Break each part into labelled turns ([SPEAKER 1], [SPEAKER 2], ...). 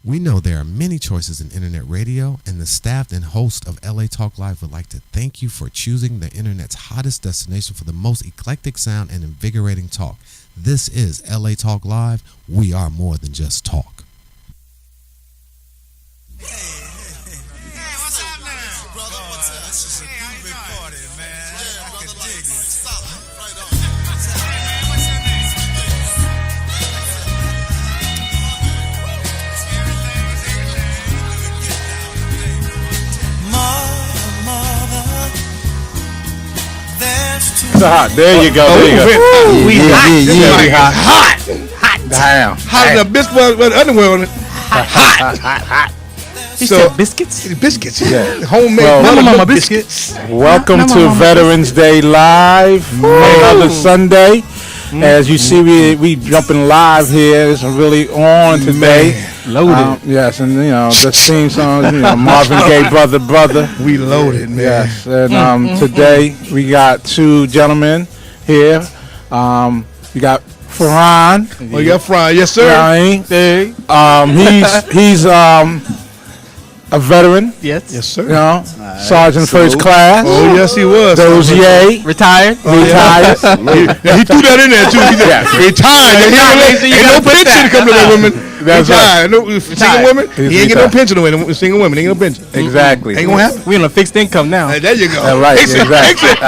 [SPEAKER 1] We know there are many choices in internet radio, and the staff and host of LA Talk Live would like to thank you for choosing the internet's hottest destination for the most eclectic sound and invigorating talk. This is LA Talk Live. We are more than just talk.
[SPEAKER 2] Hey, what's up now? Brother, what's up? This is a big party, man. Yeah, brother, like it. Stop. Right on. Hey, man, what's your name? Mother, there's too
[SPEAKER 3] hot. There you go. There you go.
[SPEAKER 4] We hot.
[SPEAKER 3] Hot. Damn.
[SPEAKER 4] Hot as a biscuit with underwear on it.
[SPEAKER 3] Hot.
[SPEAKER 4] He said biscuits? Biscuits.
[SPEAKER 3] Yeah.
[SPEAKER 4] Homemade mama biscuits.
[SPEAKER 3] Welcome to Veterans Day Live. Another Sunday. As you see, we jumping live here. It's really on today.
[SPEAKER 4] Loaded.
[SPEAKER 3] Yes, and the theme song, Marvin Gaye, brother.
[SPEAKER 4] We loaded, man.
[SPEAKER 3] Yes, and today we got two gentlemen here. We got Farhan.
[SPEAKER 4] Oh, you got Farhan, yes sir.
[SPEAKER 3] He's a veteran.
[SPEAKER 4] Yes sir.
[SPEAKER 3] Sergeant First Class.
[SPEAKER 4] Oh yes, he was.
[SPEAKER 3] Dozier.
[SPEAKER 5] Retired.
[SPEAKER 3] Retired.
[SPEAKER 4] He threw that in there too. He said, retired. Ain't no pension to come to that women.
[SPEAKER 3] That's
[SPEAKER 4] right. No, single women, he ain't get no pension away. Single women, ain't no pension.
[SPEAKER 3] Exactly.
[SPEAKER 4] Ain't gonna happen.
[SPEAKER 5] We on a fixed income now.
[SPEAKER 4] Hey, there you go.
[SPEAKER 3] Right.
[SPEAKER 4] Fix it.
[SPEAKER 3] Exactly.
[SPEAKER 4] Fix it.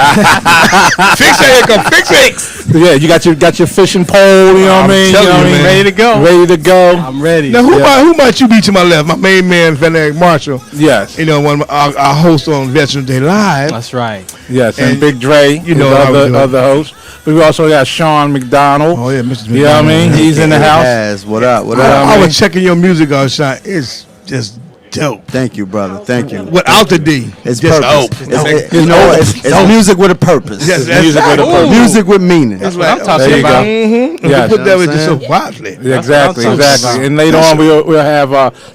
[SPEAKER 4] Fix that income. Fix it.
[SPEAKER 3] Yeah, you got your fishing pole. You know what I mean?
[SPEAKER 4] telling you, man.
[SPEAKER 5] Ready to go.
[SPEAKER 3] Ready to go.
[SPEAKER 5] I'm ready.
[SPEAKER 4] Now, who might you be to my left? My main man, Vaneric Marshall.
[SPEAKER 3] Yes.
[SPEAKER 4] One of our hosts on Veterans Day Live.
[SPEAKER 5] That's right.
[SPEAKER 3] Yes, and Big Dre. Other hosts. But we also got Sean McDonald.
[SPEAKER 4] Oh yeah, Mr. McDonald.
[SPEAKER 3] You know what I mean? He's in the house.
[SPEAKER 6] What up?
[SPEAKER 4] I was checking your music out, Sean. It's just dope.
[SPEAKER 6] Thank you, brother. Thank you.
[SPEAKER 4] Without the D,
[SPEAKER 6] It's
[SPEAKER 4] just
[SPEAKER 6] purpose.
[SPEAKER 4] dope.
[SPEAKER 6] It's music with a purpose.
[SPEAKER 4] Yes,
[SPEAKER 3] Music with a purpose.
[SPEAKER 6] Music with meaning.
[SPEAKER 4] That's
[SPEAKER 5] what I'm
[SPEAKER 4] right.
[SPEAKER 5] talking
[SPEAKER 3] There you
[SPEAKER 5] about.
[SPEAKER 3] go.
[SPEAKER 4] You put that with
[SPEAKER 6] You know
[SPEAKER 4] just
[SPEAKER 6] what
[SPEAKER 4] so quietly.
[SPEAKER 3] Exactly. And later on, we'll have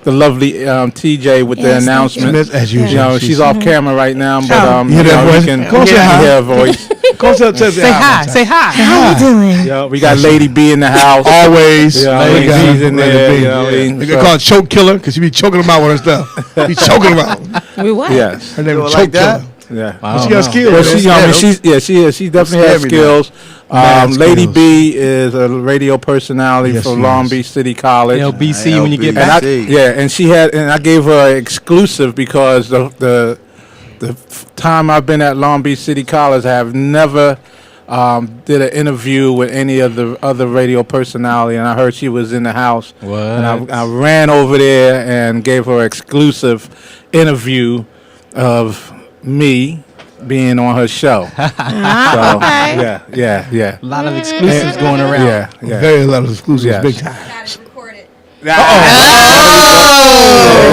[SPEAKER 3] the lovely TJ with the announcement.
[SPEAKER 4] As usual.
[SPEAKER 3] She's off camera right now, but
[SPEAKER 4] You hear that voice?
[SPEAKER 3] you can
[SPEAKER 4] Go say hi.
[SPEAKER 3] hear her voice.
[SPEAKER 5] Say hi. Say hi.
[SPEAKER 7] How you doing?
[SPEAKER 3] Yeah, we got Lady B in the house.
[SPEAKER 4] Always.
[SPEAKER 3] Yeah,
[SPEAKER 4] Lady
[SPEAKER 3] Lady B's in
[SPEAKER 4] Lady
[SPEAKER 3] there.
[SPEAKER 4] B.
[SPEAKER 3] You know what I mean?
[SPEAKER 4] They call it choke killer because she be choking them out with her stuff. Be choking them out.
[SPEAKER 7] We what?
[SPEAKER 3] Yes.
[SPEAKER 4] Her name is
[SPEAKER 6] like
[SPEAKER 4] choke
[SPEAKER 6] that?
[SPEAKER 4] killer.
[SPEAKER 3] Yeah.
[SPEAKER 4] But she got skills.
[SPEAKER 3] Well, she definitely has skills.
[SPEAKER 4] Mad
[SPEAKER 3] Lady
[SPEAKER 4] skills.
[SPEAKER 3] B is a radio personality
[SPEAKER 4] Yes,
[SPEAKER 3] for
[SPEAKER 4] she
[SPEAKER 3] Long
[SPEAKER 4] is.
[SPEAKER 3] Beach City College.
[SPEAKER 5] LBC when you get
[SPEAKER 3] And
[SPEAKER 5] back.
[SPEAKER 3] I gave her an exclusive because the time I've been at Long Beach City College, I have never did an interview with any of the other radio personality, and I heard she was in the house.
[SPEAKER 5] What?
[SPEAKER 3] And I ran over there and gave her an exclusive interview of me being on her show. So,
[SPEAKER 7] Okay.
[SPEAKER 3] yeah.
[SPEAKER 5] A lot of exclusives going around.
[SPEAKER 3] Yeah.
[SPEAKER 4] Very lot of exclusives,
[SPEAKER 3] Yes.
[SPEAKER 4] big time.
[SPEAKER 8] Got it recorded.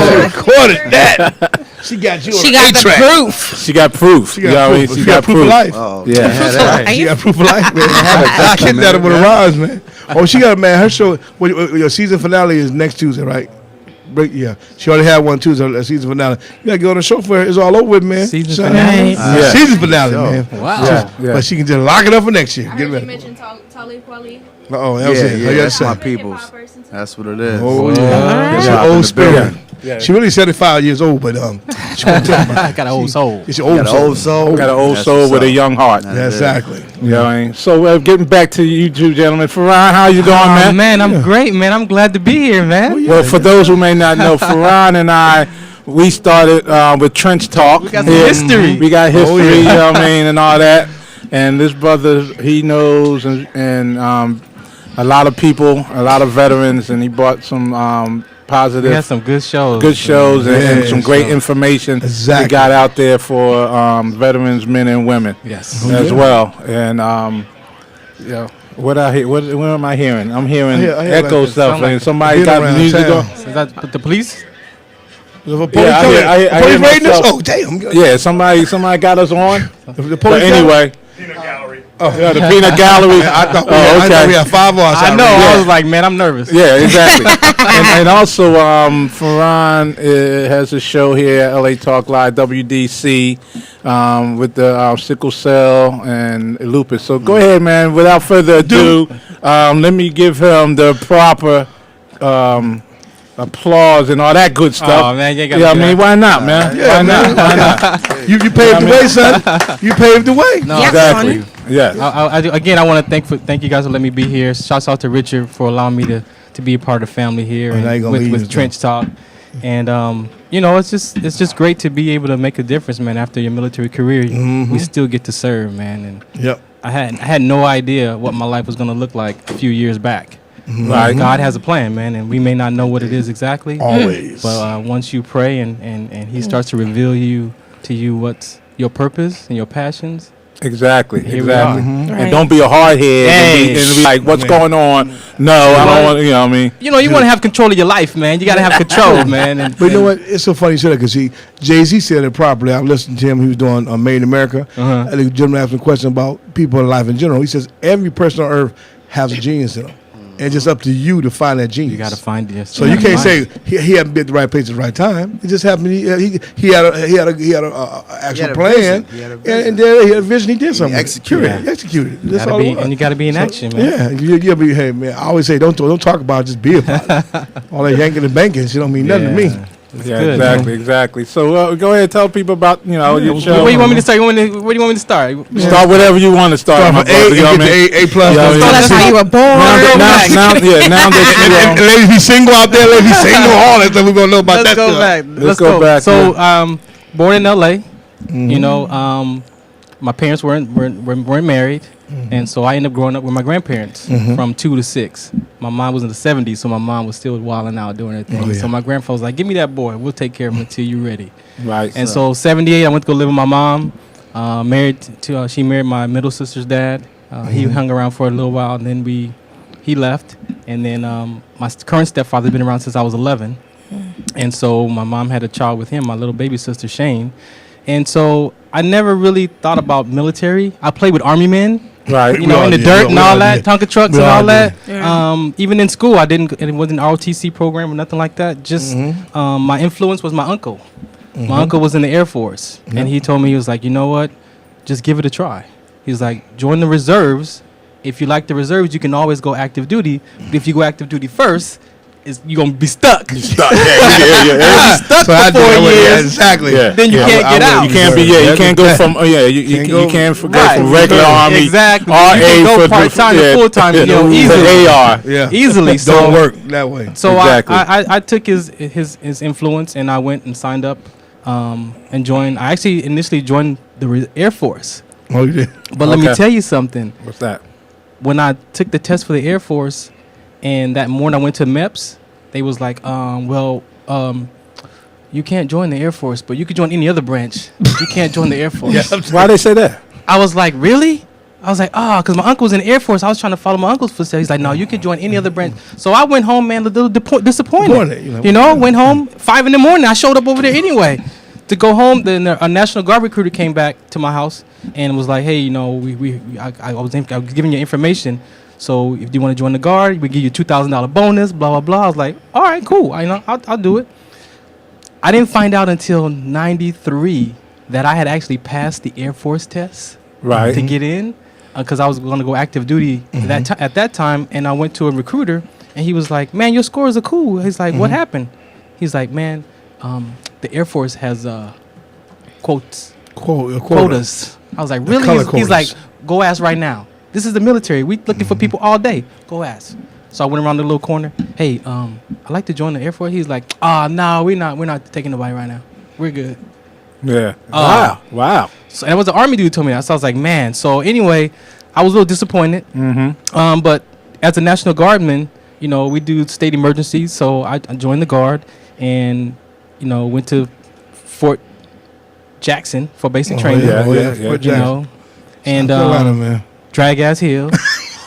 [SPEAKER 4] She recorded that. She got you on
[SPEAKER 7] She
[SPEAKER 4] the
[SPEAKER 7] got the
[SPEAKER 4] A-track.
[SPEAKER 7] proof.
[SPEAKER 3] She got proof.
[SPEAKER 4] She got proof of life.
[SPEAKER 6] Oh,
[SPEAKER 3] Yeah.
[SPEAKER 4] She got proof of life, man. I kicked that with a rise, man. Oh, she got, man, her show, your season finale is next Tuesday, right? Yeah. She already had one Tuesday, a season finale. You got to go on the show for her. It's all over with, man.
[SPEAKER 5] Season
[SPEAKER 4] finale.
[SPEAKER 3] Yeah.
[SPEAKER 4] Season finale, man.
[SPEAKER 5] Wow.
[SPEAKER 3] Yeah.
[SPEAKER 4] But she can just lock it up for next year.
[SPEAKER 8] I
[SPEAKER 4] Get
[SPEAKER 8] heard you
[SPEAKER 4] ready.
[SPEAKER 8] mention Talib Kweli.
[SPEAKER 4] Oh, that was it.
[SPEAKER 6] yeah, that's my
[SPEAKER 8] Hip-hop
[SPEAKER 6] peoples.
[SPEAKER 8] person, too.
[SPEAKER 6] That's what it is.
[SPEAKER 4] Oh, yeah.
[SPEAKER 3] Yeah.
[SPEAKER 4] She's
[SPEAKER 3] Yeah.
[SPEAKER 4] an old spirit.
[SPEAKER 3] Yeah.
[SPEAKER 4] She really 75 years old, but she won't tell me.
[SPEAKER 5] I got an old soul.
[SPEAKER 4] It's your old
[SPEAKER 6] Got an
[SPEAKER 4] soul.
[SPEAKER 6] old soul.
[SPEAKER 3] Got an old
[SPEAKER 6] That's
[SPEAKER 3] soul
[SPEAKER 6] what's
[SPEAKER 3] with a
[SPEAKER 6] up.
[SPEAKER 3] young heart.
[SPEAKER 4] Yeah, exactly.
[SPEAKER 3] You know what I mean? So getting back to you two gentlemen. Farhan, how you doing,
[SPEAKER 5] Oh,
[SPEAKER 3] man?
[SPEAKER 5] man, I'm great, man. I'm glad to be here, man.
[SPEAKER 3] Well, for those who may not know, Farhan and I, we started with Trench Talk.
[SPEAKER 5] We got some
[SPEAKER 3] here.
[SPEAKER 5] history.
[SPEAKER 3] We got history,
[SPEAKER 4] yeah.
[SPEAKER 3] you know what I mean, and all that. And this brother, he knows and a lot of people, a lot of veterans, and he brought some positive,
[SPEAKER 5] We had some good shows.
[SPEAKER 3] and some great
[SPEAKER 4] so-
[SPEAKER 3] information
[SPEAKER 4] Exactly.
[SPEAKER 3] we got out there for veterans, men and women,
[SPEAKER 5] Yes.
[SPEAKER 3] as well. And what am I hearing? I'm hearing
[SPEAKER 4] I hear
[SPEAKER 3] echo
[SPEAKER 4] like
[SPEAKER 3] stuff,
[SPEAKER 5] sound like
[SPEAKER 3] and somebody
[SPEAKER 4] beat
[SPEAKER 3] got
[SPEAKER 4] around
[SPEAKER 3] music
[SPEAKER 4] town.
[SPEAKER 3] on.
[SPEAKER 5] Is that the police?
[SPEAKER 4] The police
[SPEAKER 3] Yeah, I hear- I hear
[SPEAKER 4] police raiding us?
[SPEAKER 3] myself.
[SPEAKER 4] Oh, damn.
[SPEAKER 3] Yeah, somebody got us on.
[SPEAKER 4] The
[SPEAKER 3] But
[SPEAKER 4] police
[SPEAKER 3] anyway, yeah, the peanut gallery.
[SPEAKER 4] I thought
[SPEAKER 3] Oh, okay.
[SPEAKER 4] we had 5 hours.
[SPEAKER 5] I know. I was like, man, I'm nervous.
[SPEAKER 3] Yeah, exactly. and also, Farhan has a show here, LA Talk Live, WDC, with the sickle cell and lupus. So go ahead, man. Without further ado, let me give him the proper applause and all that good stuff.
[SPEAKER 5] Oh, man, you ain't gotta
[SPEAKER 3] yeah, I
[SPEAKER 5] do
[SPEAKER 3] mean,
[SPEAKER 5] that.
[SPEAKER 3] why not, man?
[SPEAKER 4] Yeah,
[SPEAKER 3] why not? Why not?
[SPEAKER 4] You paved the way, son. You paved the way.
[SPEAKER 5] No,
[SPEAKER 7] Yeah,
[SPEAKER 3] Exactly.
[SPEAKER 7] son.
[SPEAKER 3] Yes.
[SPEAKER 5] Again, I want to thank you guys for letting me be here. Shouts out to Richard for allowing me to be a part of the family here
[SPEAKER 4] Oh, now you
[SPEAKER 5] and
[SPEAKER 4] gonna leave
[SPEAKER 5] with
[SPEAKER 4] us,
[SPEAKER 5] Trench Talk. And you know, it's just great to be able to make a difference, man. After your military career, we still get to serve, man. And
[SPEAKER 4] Yep.
[SPEAKER 5] I had no idea what my life was going to look like a few years back.
[SPEAKER 3] Right.
[SPEAKER 5] God has a plan, man, and we may not know what it is exactly.
[SPEAKER 4] Always.
[SPEAKER 5] But once you pray and He starts to reveal to you what's your purpose and your passions.
[SPEAKER 3] Exactly.
[SPEAKER 5] Here we are.
[SPEAKER 3] Exactly.
[SPEAKER 7] Right.
[SPEAKER 3] And don't be a hard head
[SPEAKER 5] Hey.
[SPEAKER 3] and be like, what's going on? No, I don't want. You know what I mean?
[SPEAKER 5] You know, you want to have control of your life, man. You got to have control, man. And,
[SPEAKER 4] But you know what? It's so funny you said that because Jay-Z said it properly. I listened to him. He was doing Made in America.
[SPEAKER 5] Uh-huh.
[SPEAKER 4] And the gentleman asked him a question about people in life in general. He says every person on earth has a genius in them. And it's just up to you to find that genius.
[SPEAKER 5] You got to find it.
[SPEAKER 4] So you can't say he hadn't been at the right place at the right time. It just happened. He had a actual plan,
[SPEAKER 6] He had a vision.
[SPEAKER 4] and then he had a vision. He did something.
[SPEAKER 6] executed
[SPEAKER 4] Period. He executed. That's
[SPEAKER 5] Gotta
[SPEAKER 4] all
[SPEAKER 5] be,
[SPEAKER 4] it was.
[SPEAKER 5] and you got to be in action, man.
[SPEAKER 4] Yeah, you'll be. Hey man, I always say don't talk about it, just be about it. All that yanking and banking, shit don't mean nothing to me.
[SPEAKER 5] It's
[SPEAKER 3] Yeah,
[SPEAKER 5] good,
[SPEAKER 3] exactly,
[SPEAKER 5] man.
[SPEAKER 3] exactly. So go ahead, and tell people about your show.
[SPEAKER 5] Where do you want me to start? Where do you want me to start?
[SPEAKER 3] Start whatever you want to start.
[SPEAKER 4] Start
[SPEAKER 3] my
[SPEAKER 4] from
[SPEAKER 3] brother,
[SPEAKER 4] A
[SPEAKER 3] you know
[SPEAKER 4] and
[SPEAKER 3] what I
[SPEAKER 4] get
[SPEAKER 3] mean?
[SPEAKER 4] to A plus.
[SPEAKER 3] Yeah,
[SPEAKER 7] So
[SPEAKER 3] yeah.
[SPEAKER 7] that's how you were born.
[SPEAKER 3] Now that
[SPEAKER 4] And ladies be single out there, ladies be single, all that stuff. We gonna know about
[SPEAKER 5] Let's
[SPEAKER 4] that.
[SPEAKER 5] go
[SPEAKER 4] stuff.
[SPEAKER 5] back.
[SPEAKER 3] Let's go back,
[SPEAKER 5] So, born in L.A. You know, my parents weren't married, and so I ended up growing up with my grandparents from 2 to 6. My mom was in the 70s, so my mom was still wilding out doing her thing.
[SPEAKER 4] Oh, yeah.
[SPEAKER 5] So my grandfather was like, "Give me that boy. We'll take care of him until you're ready."
[SPEAKER 3] Right.
[SPEAKER 5] And so 78, I went to go live with my mom. She married my middle sister's dad. He hung around for a little while, and then he left. And then my current stepfather had been around since I was 11. And so my mom had a child with him, my little baby sister Shane. And so I never really thought about military. I played with army men.
[SPEAKER 3] Right.
[SPEAKER 5] You know,
[SPEAKER 4] all
[SPEAKER 5] in the
[SPEAKER 4] did.
[SPEAKER 5] dirt
[SPEAKER 4] We
[SPEAKER 5] and
[SPEAKER 4] all
[SPEAKER 5] all that,
[SPEAKER 4] did.
[SPEAKER 5] Tonka trucks
[SPEAKER 4] We
[SPEAKER 5] and
[SPEAKER 4] all
[SPEAKER 5] all that.
[SPEAKER 7] Yeah.
[SPEAKER 5] Even in school, it wasn't an ROTC program or nothing like that. Just my influence was my uncle. My uncle was in the Air Force, and he told me, he was like, you know what, just give it a try. He was like, join the reserves. If you like the reserves, you can always go active duty. But if you go active duty first, you're gonna be stuck.
[SPEAKER 3] Stuck. Yeah.
[SPEAKER 5] Stuck
[SPEAKER 4] So I
[SPEAKER 5] for
[SPEAKER 4] did
[SPEAKER 5] 4
[SPEAKER 4] that way,
[SPEAKER 5] years.
[SPEAKER 4] exactly.
[SPEAKER 3] Yeah.
[SPEAKER 5] Then you can't get out.
[SPEAKER 3] You can't be. Yeah. You can't go from. You can't go
[SPEAKER 5] Right.
[SPEAKER 3] from regular army.
[SPEAKER 5] Exactly.
[SPEAKER 3] RA
[SPEAKER 5] You can go
[SPEAKER 3] for
[SPEAKER 5] part-time to full-time, you know,
[SPEAKER 3] to
[SPEAKER 5] easily.
[SPEAKER 3] AR.
[SPEAKER 4] Yeah.
[SPEAKER 5] Easily. So
[SPEAKER 4] Don't work that way.
[SPEAKER 5] So
[SPEAKER 3] Exactly.
[SPEAKER 5] I took his influence, and I went and signed up and joined. I actually initially joined the Air Force.
[SPEAKER 4] Oh, you did.
[SPEAKER 5] But let me
[SPEAKER 3] Okay.
[SPEAKER 5] tell you something.
[SPEAKER 3] What's that?
[SPEAKER 5] When I took the test for the Air Force, and that morning I went to MEPS, they was like, you can't join the Air Force, but you could join any other branch. You can't join the Air Force.
[SPEAKER 3] Why they say that?
[SPEAKER 5] I was like, really? I was like, because my uncle was in the Air Force. I was trying to follow my uncle's footsteps. He's like, no, you can join any other branch. So I went home, man, a little disappointed. Went home 5 in the morning. I showed up over there anyway. To go home, then a National Guard recruiter came back to my house and was like, hey, you know, I was giving you information. So if you want to join the Guard, we give you $2,000 bonus, blah, blah, blah. I was like, all right, cool. I'll do it. I didn't find out until 93 that I had actually passed the Air Force test
[SPEAKER 3] Right.
[SPEAKER 5] to get in, because I was going to go active duty at that time. And I went to a recruiter, and he was like, man, your scores are cool. He's like, what happened? He's like, man, the Air Force has quotas. I was like, really?
[SPEAKER 4] color
[SPEAKER 5] He's like,
[SPEAKER 4] quotas.
[SPEAKER 5] go ask right now. This is the military. We looking for people all day. Go ask. So I went around the little corner. Hey, I'd like to join the Air Force. He's like, no, we're not taking nobody right now. We're good.
[SPEAKER 3] Yeah.
[SPEAKER 5] Uh,
[SPEAKER 3] Wow.
[SPEAKER 5] So it was an Army dude told me that. So I was like, man. So anyway, I was a little disappointed. But as a National Guardman, you know, we do state emergencies. So I joined the Guard and, you know, went to Fort Jackson for basic training.
[SPEAKER 3] yeah.
[SPEAKER 5] You know, and
[SPEAKER 4] man.
[SPEAKER 5] Drag Ass Hill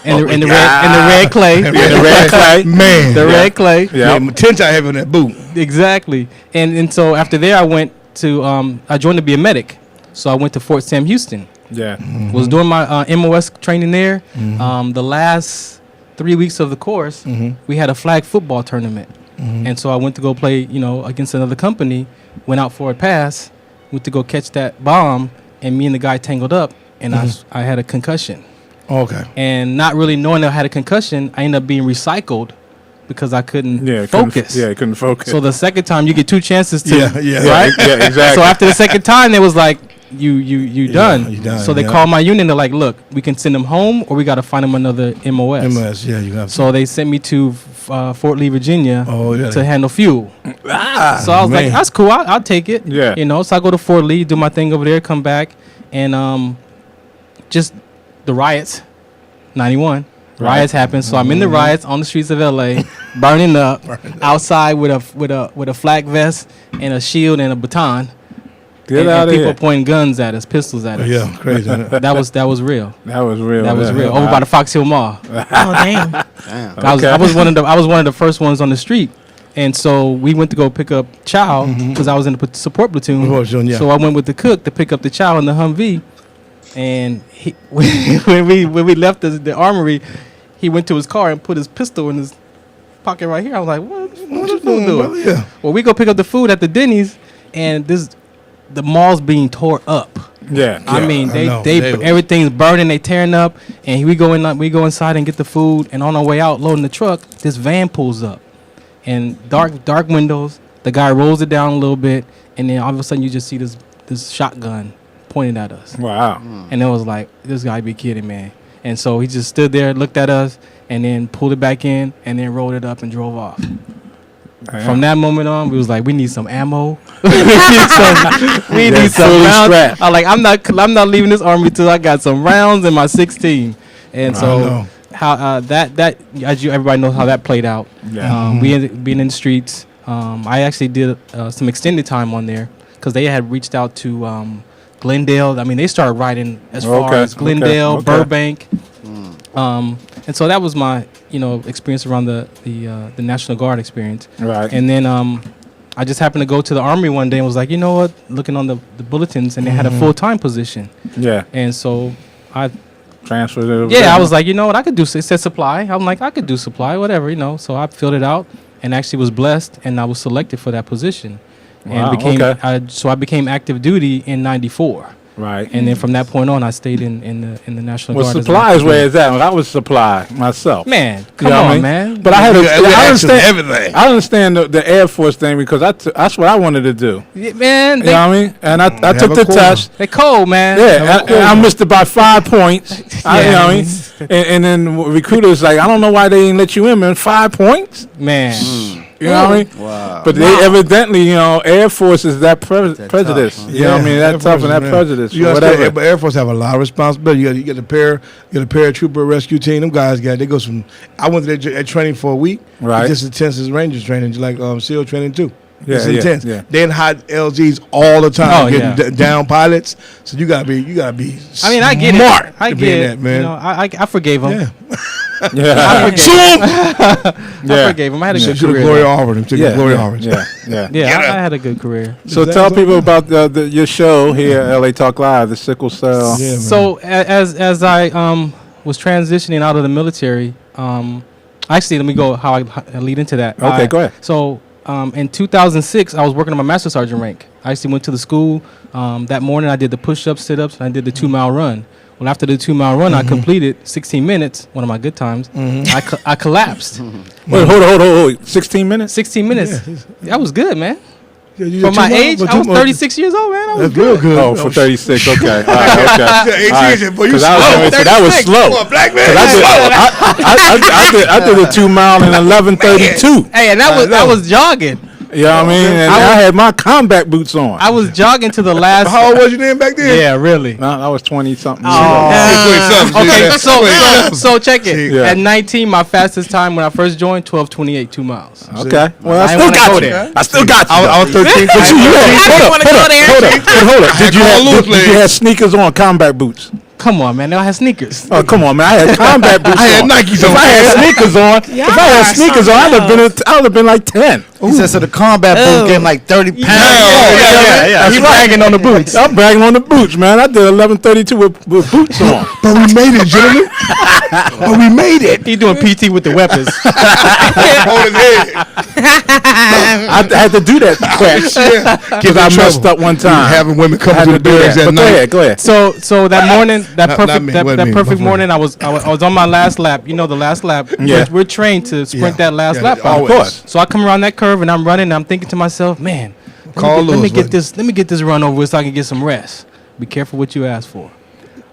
[SPEAKER 5] and the red clay.
[SPEAKER 3] The red clay.
[SPEAKER 4] Man.
[SPEAKER 5] The red clay.
[SPEAKER 3] Yeah.
[SPEAKER 4] Yeah, 10 I have on that boot.
[SPEAKER 5] Exactly. And so after there I went to I joined to be a medic. So I went to Fort Sam Houston.
[SPEAKER 3] Yeah.
[SPEAKER 5] Was doing my MOS training there. The last 3 weeks of the course, we had a flag football tournament. And so I went to go play, you know, against another company, went out for a pass, went to go catch that bomb, and me and the guy tangled up, and I had a concussion.
[SPEAKER 4] Okay.
[SPEAKER 5] And not really knowing I had a concussion, I ended up being recycled because I couldn't
[SPEAKER 3] couldn't-
[SPEAKER 5] focus.
[SPEAKER 3] couldn't focus.
[SPEAKER 5] So the second time you get 2 chances to
[SPEAKER 4] Yeah,
[SPEAKER 5] right?
[SPEAKER 3] yeah, exactly.
[SPEAKER 5] So after the second time, they was like, you done.
[SPEAKER 4] you done,
[SPEAKER 5] So they
[SPEAKER 4] yeah.
[SPEAKER 5] called my union. They're like, look, we can send him home, or we got to find him another MOS.
[SPEAKER 4] MS, yeah, you have.
[SPEAKER 5] So they sent me to Fort Lee, Virginia,
[SPEAKER 4] Oh, yeah.
[SPEAKER 5] to handle fuel. So I was
[SPEAKER 4] man.
[SPEAKER 5] like, that's cool. I'll take it.
[SPEAKER 3] Yeah.
[SPEAKER 5] You know, so I go to Fort Lee, do my thing over there, come back, and just the riots, 91. Riots happened, so I'm in the riots on the streets of LA, burning up, outside with a flak vest and a shield and a baton.
[SPEAKER 3] Get
[SPEAKER 5] and
[SPEAKER 3] out of
[SPEAKER 5] people
[SPEAKER 3] here.
[SPEAKER 5] pointing guns at us, pistols at us.
[SPEAKER 4] Yeah, crazy.
[SPEAKER 5] That was real.
[SPEAKER 3] That was real.
[SPEAKER 5] That was real. Over by the Fox Hill Mall.
[SPEAKER 7] Oh, damn.
[SPEAKER 6] Damn.
[SPEAKER 5] I was one of the first ones on the street, and so we went to go pick up Chow because I was in the support platoon.
[SPEAKER 4] Yeah.
[SPEAKER 5] So I went with the cook to pick up the Chow in the Humvee, and when we left the armory, he went to his car and put his pistol in his pocket right here. I was like, what you doing?
[SPEAKER 4] brother? Yeah.
[SPEAKER 5] Well, we go pick up the food at the Denny's, and the mall's being tore up.
[SPEAKER 3] Yeah.
[SPEAKER 5] I mean,
[SPEAKER 4] I know.
[SPEAKER 5] they
[SPEAKER 4] They was-
[SPEAKER 5] everything's burning, they tearing up, and we go inside and get the food, and on our way out, loading the truck, this van pulls up, and dark windows. The guy rolls it down a little bit, and then all of a sudden you just see this shotgun pointed at us,
[SPEAKER 3] Wow.
[SPEAKER 5] and it was like, this guy be kidding, man. And so he just stood there, looked at us, and then pulled it back in, and then rolled it up and drove off. From that moment on, we was like, we need some ammo. we need some
[SPEAKER 3] fully
[SPEAKER 5] rounds.
[SPEAKER 3] strapped.
[SPEAKER 5] I'm not leaving this army till I got some rounds in my 16. And
[SPEAKER 4] I
[SPEAKER 5] so
[SPEAKER 4] know.
[SPEAKER 5] how that as everybody knows how that played out.
[SPEAKER 3] Yeah.
[SPEAKER 5] We ended up being in the streets. I actually did some extended time on there because they had reached out to Glendale. I mean, they started riding as far as Glendale,
[SPEAKER 3] okay.
[SPEAKER 5] Burbank. And so that was my experience around the National Guard experience.
[SPEAKER 3] Right.
[SPEAKER 5] And then I just happened to go to the Army one day and was like, you know what, looking on the bulletins, and they had a full-time position.
[SPEAKER 3] Yeah.
[SPEAKER 5] And so I
[SPEAKER 3] Transferred it over.
[SPEAKER 5] I was like, you know what, I could do, it said supply. I'm like, I could do supply, whatever, So I filled it out and actually was blessed, and I was selected for that position.
[SPEAKER 3] Wow,
[SPEAKER 5] And became
[SPEAKER 3] okay.
[SPEAKER 5] I became active duty in 94.
[SPEAKER 3] Right.
[SPEAKER 5] And then from that point on, I stayed in the National
[SPEAKER 3] Well,
[SPEAKER 5] Guard. as an
[SPEAKER 3] supply is
[SPEAKER 5] active
[SPEAKER 3] where
[SPEAKER 5] duty.
[SPEAKER 3] it's at. I was supply myself.
[SPEAKER 5] Man,
[SPEAKER 3] You
[SPEAKER 5] come
[SPEAKER 3] know what I
[SPEAKER 5] on,
[SPEAKER 3] mean?
[SPEAKER 5] man.
[SPEAKER 3] But I had I understand
[SPEAKER 4] everything.
[SPEAKER 3] I understand the Air Force thing because that's what I wanted to do.
[SPEAKER 5] Yeah, man,
[SPEAKER 3] You know what I mean? And I took
[SPEAKER 4] have
[SPEAKER 3] the
[SPEAKER 4] a quota.
[SPEAKER 3] test.
[SPEAKER 5] they cold, man.
[SPEAKER 3] Yeah, I missed it by 5 points. You know what I mean? And then recruiters like, I don't know why they didn't let you in, man. 5 points?
[SPEAKER 5] Man.
[SPEAKER 3] You know what I mean?
[SPEAKER 6] Wow.
[SPEAKER 3] But they evidently, Air Force is that prejudice.
[SPEAKER 6] tough, huh?
[SPEAKER 3] You know what I mean? That
[SPEAKER 4] Air
[SPEAKER 3] tough
[SPEAKER 4] Force,
[SPEAKER 3] and that
[SPEAKER 4] man.
[SPEAKER 3] prejudice.
[SPEAKER 4] You
[SPEAKER 3] Whatever.
[SPEAKER 4] understand? But Air Force have a lot of responsibility. You get a paratrooper rescue team. Them guys they go from. I went to their training for a week.
[SPEAKER 3] Right.
[SPEAKER 4] It's just intense as Rangers training, just like SEAL training too.
[SPEAKER 3] Yeah,
[SPEAKER 4] It's
[SPEAKER 3] yeah,
[SPEAKER 4] intense.
[SPEAKER 3] yeah.
[SPEAKER 4] They in hot LGs all the time,
[SPEAKER 5] Oh,
[SPEAKER 4] getting
[SPEAKER 5] yeah.
[SPEAKER 4] down pilots. So you gotta be.
[SPEAKER 5] I mean, I get
[SPEAKER 4] smart
[SPEAKER 5] it. I
[SPEAKER 4] to be
[SPEAKER 5] get
[SPEAKER 4] in
[SPEAKER 5] it.
[SPEAKER 4] that, man.
[SPEAKER 5] I forgave him.
[SPEAKER 4] Yeah.
[SPEAKER 3] Yeah.
[SPEAKER 5] I forgave him. I had a good
[SPEAKER 4] Took a
[SPEAKER 5] career.
[SPEAKER 4] glory
[SPEAKER 5] though.
[SPEAKER 4] Harvard. Took
[SPEAKER 3] Yeah,
[SPEAKER 4] a glory
[SPEAKER 3] yeah,
[SPEAKER 4] Harvard.
[SPEAKER 3] yeah, yeah.
[SPEAKER 5] Yeah, I had a good career.
[SPEAKER 3] So
[SPEAKER 4] Is that
[SPEAKER 3] tell
[SPEAKER 4] so?
[SPEAKER 3] people about your show here at LA Talk Live, the sickle cell.
[SPEAKER 4] Yeah, man.
[SPEAKER 5] So as I was transitioning out of the military, actually, let me go how I lead into that.
[SPEAKER 3] Okay, go ahead.
[SPEAKER 5] So in 2006, I was working on my master sergeant rank. I actually went to the school that morning. I did the push-ups, sit-ups, and I did the 2-mile run. Well, after the 2-mile run, I completed 16 minutes, one of my good times. I collapsed.
[SPEAKER 3] Wait, hold on. 16 minutes?
[SPEAKER 5] 16 minutes. That was good, man.
[SPEAKER 4] Yeah, you
[SPEAKER 5] For
[SPEAKER 4] got
[SPEAKER 5] my
[SPEAKER 4] 2 miles,
[SPEAKER 5] age,
[SPEAKER 4] but
[SPEAKER 5] I was
[SPEAKER 4] 2 miles.
[SPEAKER 5] 36 years old, man. I was
[SPEAKER 4] That's real good.
[SPEAKER 3] Oh, for 36. Okay. All right, okay.
[SPEAKER 4] Yeah, 18, boy, you
[SPEAKER 3] 'Cause I was
[SPEAKER 4] slow.
[SPEAKER 3] gonna say that was
[SPEAKER 5] 36.
[SPEAKER 3] slow.
[SPEAKER 4] Come on, black man.
[SPEAKER 3] 'Cause I did a 2 mile in 11:32.
[SPEAKER 5] Hey, and I was jogging.
[SPEAKER 3] You know what I mean? And I had my combat boots on.
[SPEAKER 5] I was jogging to the last.
[SPEAKER 4] How old was you then back then?
[SPEAKER 5] Yeah, really.
[SPEAKER 3] No, I was 20 something.
[SPEAKER 5] Okay, so check it.
[SPEAKER 3] Yeah.
[SPEAKER 5] At 19, my fastest time when I first joined, 12:28, 2 miles.
[SPEAKER 3] Okay. Well, I
[SPEAKER 5] I
[SPEAKER 3] still
[SPEAKER 5] wanna
[SPEAKER 3] got
[SPEAKER 5] go
[SPEAKER 3] you.
[SPEAKER 5] there.
[SPEAKER 3] I still got you.
[SPEAKER 4] I was 13.
[SPEAKER 3] But you hold up. Did you have sneakers on, combat boots?
[SPEAKER 5] Come on, man. They all had sneakers.
[SPEAKER 3] Oh, come on, man. I had combat boots on.
[SPEAKER 4] I had Nikes on.
[SPEAKER 3] If I had sneakers on, I would have been like 10.
[SPEAKER 6] He said, so the combat boots getting like 30 pounds.
[SPEAKER 3] Yeah.
[SPEAKER 5] He's bragging on the boots.
[SPEAKER 3] I'm bragging on the boots, man. I did 11:32 with boots on.
[SPEAKER 4] But we made it, gentlemen. But we made it.
[SPEAKER 5] He's doing PT with the weapons.
[SPEAKER 4] Hold his head.
[SPEAKER 3] I had to do that quick because I messed up one time.
[SPEAKER 4] Having women
[SPEAKER 3] I
[SPEAKER 4] come
[SPEAKER 3] had
[SPEAKER 4] to
[SPEAKER 3] to
[SPEAKER 4] the
[SPEAKER 3] do
[SPEAKER 4] barracks
[SPEAKER 3] that.
[SPEAKER 4] at
[SPEAKER 3] But
[SPEAKER 4] night.
[SPEAKER 3] go ahead.
[SPEAKER 5] So that morning, that
[SPEAKER 4] Not
[SPEAKER 5] perfect
[SPEAKER 4] me,
[SPEAKER 5] that,
[SPEAKER 4] wasn't
[SPEAKER 5] that
[SPEAKER 4] me,
[SPEAKER 5] perfect
[SPEAKER 4] my
[SPEAKER 5] morning, I was on my last lap. You know, the last lap.
[SPEAKER 3] Yeah.
[SPEAKER 5] We're trained to sprint that last lap.
[SPEAKER 4] always.
[SPEAKER 3] Of course.
[SPEAKER 5] So I come around that curve and I'm running. And I'm thinking to myself, man,
[SPEAKER 4] Carl
[SPEAKER 5] let me
[SPEAKER 4] Lewis,
[SPEAKER 5] get
[SPEAKER 4] wasn't
[SPEAKER 5] let me get this run over with so I can get some rest. Be careful what you ask for.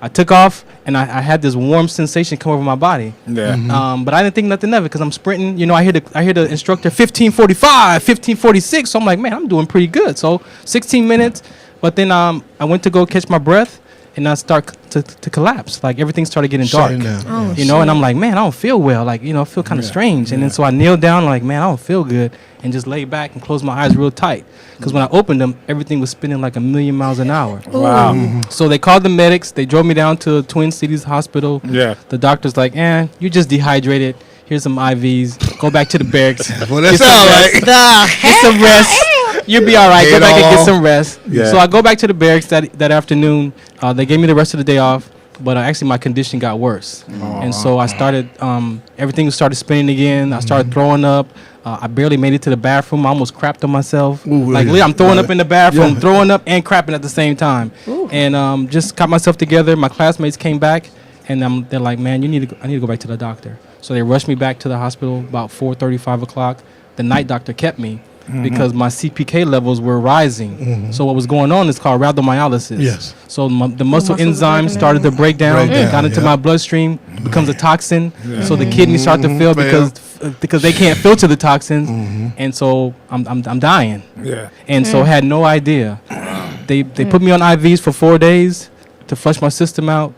[SPEAKER 5] I took off and I had this warm sensation come over my body.
[SPEAKER 3] Yeah.
[SPEAKER 5] But I didn't think nothing of it because I'm sprinting. You know, I hear the instructor 15:45, 15:46. So I'm like, man, I'm doing pretty good. So 16 minutes. But then I went to go catch my breath and I start to collapse. Like everything started getting dark.
[SPEAKER 4] Shutting down.
[SPEAKER 7] Oh,
[SPEAKER 5] You know, and I'm like, man, I don't feel well. Like, you know, I feel kind of strange. And then so I kneeled down, like, man, I don't feel good, and just lay back and closed my eyes real tight. Because when I opened them, everything was spinning like 1,000,000 miles an hour.
[SPEAKER 3] Wow.
[SPEAKER 5] So they called the medics. They drove me down to Twin Cities Hospital.
[SPEAKER 3] Yeah.
[SPEAKER 5] The doctor's like, you're just dehydrated. Here's some IVs. Go back to the barracks.
[SPEAKER 4] Well, that
[SPEAKER 5] Get some
[SPEAKER 4] sound
[SPEAKER 5] rest.
[SPEAKER 4] like.
[SPEAKER 5] Get some rest. You'll be all right. Go
[SPEAKER 4] Head
[SPEAKER 5] back and get
[SPEAKER 4] on.
[SPEAKER 5] some rest.
[SPEAKER 3] Yeah.
[SPEAKER 5] So I go back to the barracks that afternoon. They gave me the rest of the day off, but actually my condition got worse. And so I started, everything started spinning again. I started throwing up. I barely made it to the bathroom. I almost crapped on myself.
[SPEAKER 4] Ooh,
[SPEAKER 5] Like,
[SPEAKER 4] yeah.
[SPEAKER 5] I'm throwing up in the bathroom,
[SPEAKER 4] Yeah.
[SPEAKER 5] throwing up and crapping at the same time. And just got myself together. My classmates came back, and they're like, man, I need to go back to the doctor. So they rushed me back to the hospital about 4:30, 5 o'clock. The night doctor kept me because my CPK levels were rising. So what was going on is called rhabdomyolysis.
[SPEAKER 4] Yes.
[SPEAKER 5] So the muscle
[SPEAKER 7] muscles
[SPEAKER 5] enzymes
[SPEAKER 7] breaking
[SPEAKER 5] started to break down,
[SPEAKER 4] Break down,
[SPEAKER 5] got into
[SPEAKER 4] yeah.
[SPEAKER 5] my bloodstream, becomes a toxin. So the kidneys start to fail because they can't filter the toxins, and so I'm dying.
[SPEAKER 3] Yeah.
[SPEAKER 5] And so had no idea. They put me on IVs for 4 days to flush my system out.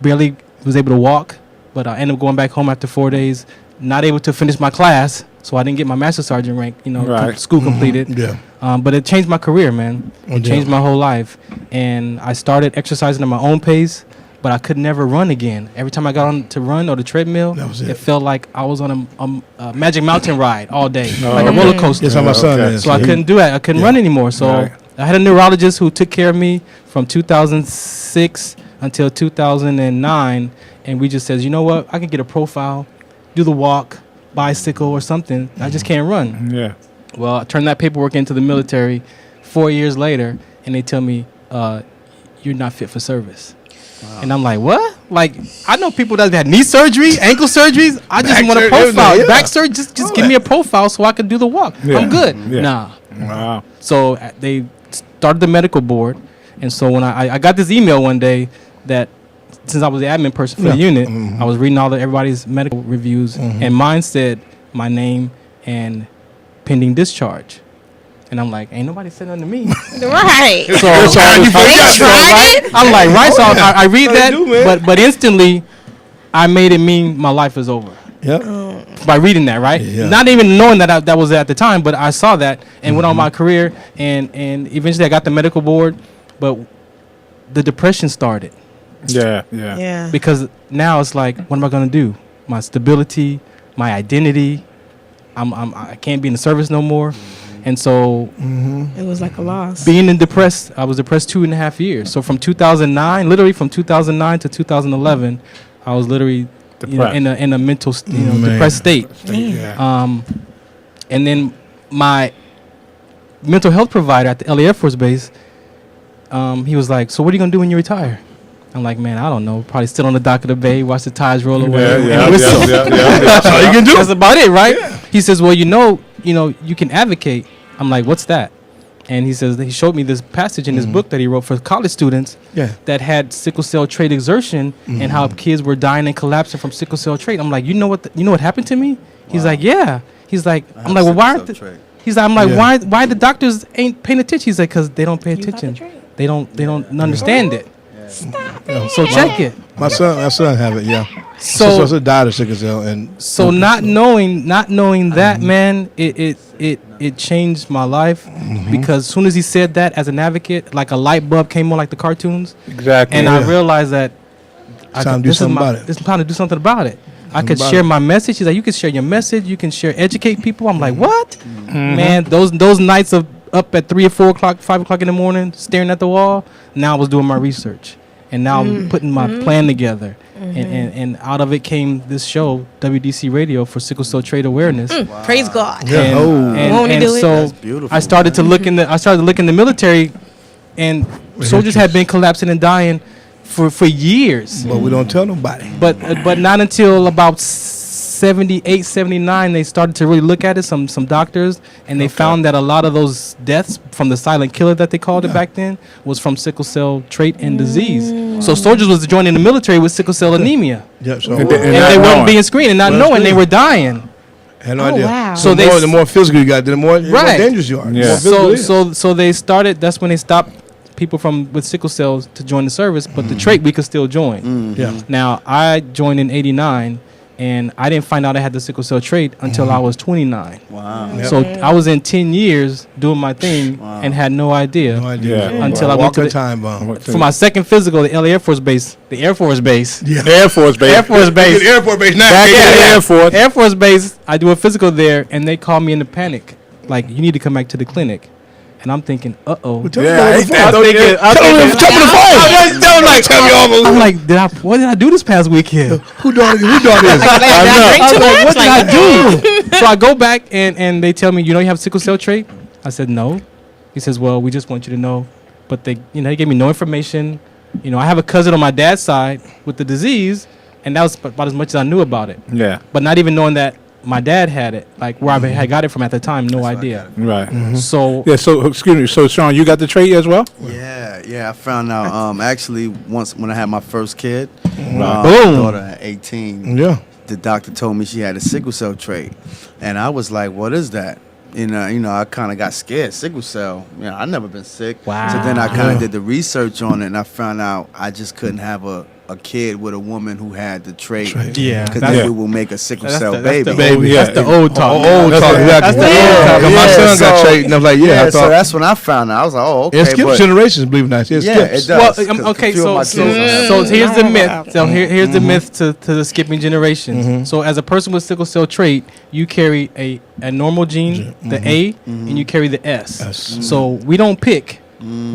[SPEAKER 5] Barely was able to walk, but I ended up going back home after 4 days. Not able to finish my class, so I didn't get my master sergeant rank. You know,
[SPEAKER 3] Right.
[SPEAKER 5] school completed.
[SPEAKER 4] Yeah.
[SPEAKER 5] But it changed my career, man.
[SPEAKER 4] Oh,
[SPEAKER 5] It
[SPEAKER 4] yeah.
[SPEAKER 5] changed my whole life, and I started exercising at my own pace. But I could never run again. Every time I got on to run or the treadmill,
[SPEAKER 4] That was it.
[SPEAKER 5] it felt like I was on a Magic Mountain ride all day,
[SPEAKER 3] Oh,
[SPEAKER 5] like a
[SPEAKER 3] okay.
[SPEAKER 5] roller coaster.
[SPEAKER 4] That's how my son
[SPEAKER 3] Okay.
[SPEAKER 4] is.
[SPEAKER 5] So I
[SPEAKER 4] He-
[SPEAKER 5] couldn't do it. I couldn't
[SPEAKER 4] Yeah.
[SPEAKER 5] run anymore. So
[SPEAKER 3] Right.
[SPEAKER 5] I had a neurologist who took care of me from 2006 until 2009, and we just says, you know what? I can get a profile, do the walk, bicycle or something. I just can't run.
[SPEAKER 3] Yeah.
[SPEAKER 5] Well, I turned that paperwork into the military 4 years later, and they tell me, you're not fit for service. And I'm like, what? Like, I know people that had knee surgery, ankle surgeries. I just
[SPEAKER 4] Back
[SPEAKER 5] want a
[SPEAKER 4] surgery,
[SPEAKER 5] profile.
[SPEAKER 4] yeah.
[SPEAKER 5] Back surgery, just give me a profile so I can do the walk.
[SPEAKER 3] Yeah.
[SPEAKER 5] I'm good.
[SPEAKER 3] Yeah.
[SPEAKER 5] Nah.
[SPEAKER 3] Wow.
[SPEAKER 5] So they started the medical board. And so when I got this email one day that since I was the admin person for the unit, I was reading everybody's medical reviews, and mine said my name and pending discharge. And I'm like, ain't nobody said nothing to me.
[SPEAKER 7] Right.
[SPEAKER 5] So
[SPEAKER 7] tried it?
[SPEAKER 5] I'm like, right. So I read
[SPEAKER 4] They
[SPEAKER 5] that,
[SPEAKER 4] do, man.
[SPEAKER 5] but instantly, I made it mean my life is over
[SPEAKER 4] Yep.
[SPEAKER 5] by reading that. Right,
[SPEAKER 4] Yeah.
[SPEAKER 5] not even knowing that that was at the time, but I saw that and went on my career, and eventually I got the medical board, but the depression started
[SPEAKER 3] Yeah. Yeah.
[SPEAKER 7] Yeah.
[SPEAKER 5] because now it's like, what am I gonna do? My stability, my identity. I can't be in the service no more, and so
[SPEAKER 7] It was like a loss.
[SPEAKER 5] being depressed, I was depressed 2.5 years. So from 2009, literally from 2009 to 2011, I was literally
[SPEAKER 3] Depressed.
[SPEAKER 5] in a mental
[SPEAKER 4] Man.
[SPEAKER 5] depressed state.
[SPEAKER 3] Yeah.
[SPEAKER 5] And then my mental health provider at the LA Air Force Base, he was like, "So what are you gonna do when you retire?" I'm like, "Man, I don't know. Probably sit on the dock of the bay, watch the tides roll away,
[SPEAKER 3] Yeah.
[SPEAKER 5] and
[SPEAKER 3] Yeah.
[SPEAKER 5] whistle."
[SPEAKER 3] Yeah.
[SPEAKER 4] That's all you can do.
[SPEAKER 5] That's about it, right? He says, "Well, you know, you can advocate." I'm like, "What's that?" And he says he showed me this passage in his book that he wrote for college students
[SPEAKER 4] Yeah.
[SPEAKER 5] that had sickle cell trait exertion and how kids were dying and collapsing from sickle cell trait. I'm like, you know what happened to me? He's like, yeah. He's like, I'm like, well, why aren't he's like, I'm like,
[SPEAKER 4] Yeah.
[SPEAKER 5] why the doctors ain't paying attention? He's like, because they don't pay
[SPEAKER 7] You got the
[SPEAKER 5] attention.
[SPEAKER 7] trait.
[SPEAKER 5] They don't understand it.
[SPEAKER 4] Yeah.
[SPEAKER 5] So check it.
[SPEAKER 4] My son have it. Yeah.
[SPEAKER 5] So
[SPEAKER 4] So died of sickle cell, and
[SPEAKER 5] so not knowing that, man, it changed my life because as soon as he said that as an advocate, like a light bulb came on, like the cartoons,
[SPEAKER 3] Exactly.
[SPEAKER 5] and
[SPEAKER 4] Yeah.
[SPEAKER 5] I realized that
[SPEAKER 4] Time to do something about it.
[SPEAKER 5] This is time to do something about it. I could
[SPEAKER 4] about
[SPEAKER 5] share
[SPEAKER 4] it.
[SPEAKER 5] my message. He's like, you can share your message. You can educate people. I'm like, what? Man, those nights of up at 3 or 4 o'clock, 5 o'clock in the morning, staring at the wall. Now I was doing my research, and now I'm putting my plan together. And out of it came this show, WDC Radio, for sickle cell trait awareness.
[SPEAKER 7] Praise God.
[SPEAKER 4] Yeah.
[SPEAKER 7] Won't he
[SPEAKER 5] And
[SPEAKER 7] do it?
[SPEAKER 5] so
[SPEAKER 6] That's beautiful,
[SPEAKER 5] I started to look in the military, and soldiers had been collapsing and dying for years.
[SPEAKER 4] But we don't tell nobody.
[SPEAKER 5] But not until about 78, 79, they started to really look at it, some doctors, and they found that a lot of those deaths from the silent killer that they called it back then was from sickle cell trait and disease. So soldiers was joining the military with sickle cell anemia.
[SPEAKER 4] Yeah, so
[SPEAKER 3] And
[SPEAKER 5] And they weren't being screened and not
[SPEAKER 4] Well,
[SPEAKER 5] knowing they
[SPEAKER 4] screened.
[SPEAKER 5] were dying.
[SPEAKER 4] had no
[SPEAKER 7] Oh,
[SPEAKER 4] idea.
[SPEAKER 7] wow.
[SPEAKER 5] So
[SPEAKER 4] So
[SPEAKER 5] they
[SPEAKER 4] the more physical you got, the more dangerous you are. The
[SPEAKER 3] Yeah.
[SPEAKER 4] more physical it is.
[SPEAKER 5] So they started, that's when they stopped people from with sickle cells to join the service, but the trait we could still join.
[SPEAKER 4] Yeah.
[SPEAKER 5] Now, I joined in 89, and I didn't find out I had the sickle cell trait until I was 29.
[SPEAKER 6] Wow.
[SPEAKER 4] Yep.
[SPEAKER 5] So I was in 10 years doing my thing and had no idea.
[SPEAKER 4] No idea.
[SPEAKER 3] Yeah.
[SPEAKER 5] Until I went to
[SPEAKER 4] Walking
[SPEAKER 5] the-
[SPEAKER 4] time bomb.
[SPEAKER 5] For my second physical, the LA Air Force Base,
[SPEAKER 4] Yeah.
[SPEAKER 3] Air Force Base.
[SPEAKER 5] Air Force Base,
[SPEAKER 4] Airport base now.
[SPEAKER 3] Back at the Air Force.
[SPEAKER 5] Air Force Base, I do a physical there, and they call me in a panic. Like, you need to come back to the clinic. And I'm thinking, uh-oh.
[SPEAKER 4] Tell
[SPEAKER 3] Yeah, I
[SPEAKER 4] me
[SPEAKER 3] hate that. Don't you-
[SPEAKER 5] I'm like, what did I do this past weekend?
[SPEAKER 4] who dog is?
[SPEAKER 7] Like,
[SPEAKER 5] I
[SPEAKER 7] drink
[SPEAKER 5] was
[SPEAKER 7] too
[SPEAKER 5] like,
[SPEAKER 7] much?
[SPEAKER 5] what did
[SPEAKER 7] Like,
[SPEAKER 5] I do? So I go back and they tell me, you have sickle cell trait? I said, no. He says, well, we just want you to know. But they gave me no information. I have a cousin on my dad's side with the disease, and that was about as much as I knew about it.
[SPEAKER 3] Yeah.
[SPEAKER 5] But not even knowing that my dad had it, like where I had got it from at the time, no idea.
[SPEAKER 3] Right.
[SPEAKER 5] So
[SPEAKER 3] Yeah. So excuse me. So Sean, you got the trait as well?
[SPEAKER 6] Yeah, I found out actually once when I had my first kid,
[SPEAKER 5] Boom.
[SPEAKER 6] my daughter at 18.
[SPEAKER 4] Yeah.
[SPEAKER 6] The doctor told me she had a sickle cell trait, and I was like, "What is that?" I kind of got scared. Sickle cell. I've never been sick.
[SPEAKER 5] Wow.
[SPEAKER 6] So then I kind of did the research on it, and I found out I just couldn't have a kid with a woman who had the trait.
[SPEAKER 5] Yeah,
[SPEAKER 6] Because
[SPEAKER 5] that's-
[SPEAKER 6] then it will make a sickle cell
[SPEAKER 5] that's
[SPEAKER 6] baby.
[SPEAKER 5] the old,
[SPEAKER 3] Yeah.
[SPEAKER 5] that's the old talk.
[SPEAKER 4] Old
[SPEAKER 5] That's
[SPEAKER 4] talk.
[SPEAKER 5] the-
[SPEAKER 4] Exactly.
[SPEAKER 5] that's the
[SPEAKER 4] Yeah.
[SPEAKER 5] old talk.
[SPEAKER 4] 'Cause my son got
[SPEAKER 6] so-
[SPEAKER 4] trait, and I was like, I
[SPEAKER 6] so
[SPEAKER 4] thought.
[SPEAKER 6] that's when I found out. I was like, oh, okay.
[SPEAKER 4] It skips
[SPEAKER 6] but-
[SPEAKER 4] generations, believe it or not. It
[SPEAKER 6] Yeah,
[SPEAKER 4] skips.
[SPEAKER 6] it does.
[SPEAKER 5] Well,
[SPEAKER 6] 'cause
[SPEAKER 5] okay,
[SPEAKER 6] a few of
[SPEAKER 5] so
[SPEAKER 6] my children have
[SPEAKER 5] so
[SPEAKER 6] it.
[SPEAKER 5] here's the
[SPEAKER 7] I
[SPEAKER 5] myth.
[SPEAKER 7] don't know
[SPEAKER 5] So here's the myth to the skipping generations. So as a person with sickle cell trait, you carry a normal gene, the A, and you carry the S. So we don't pick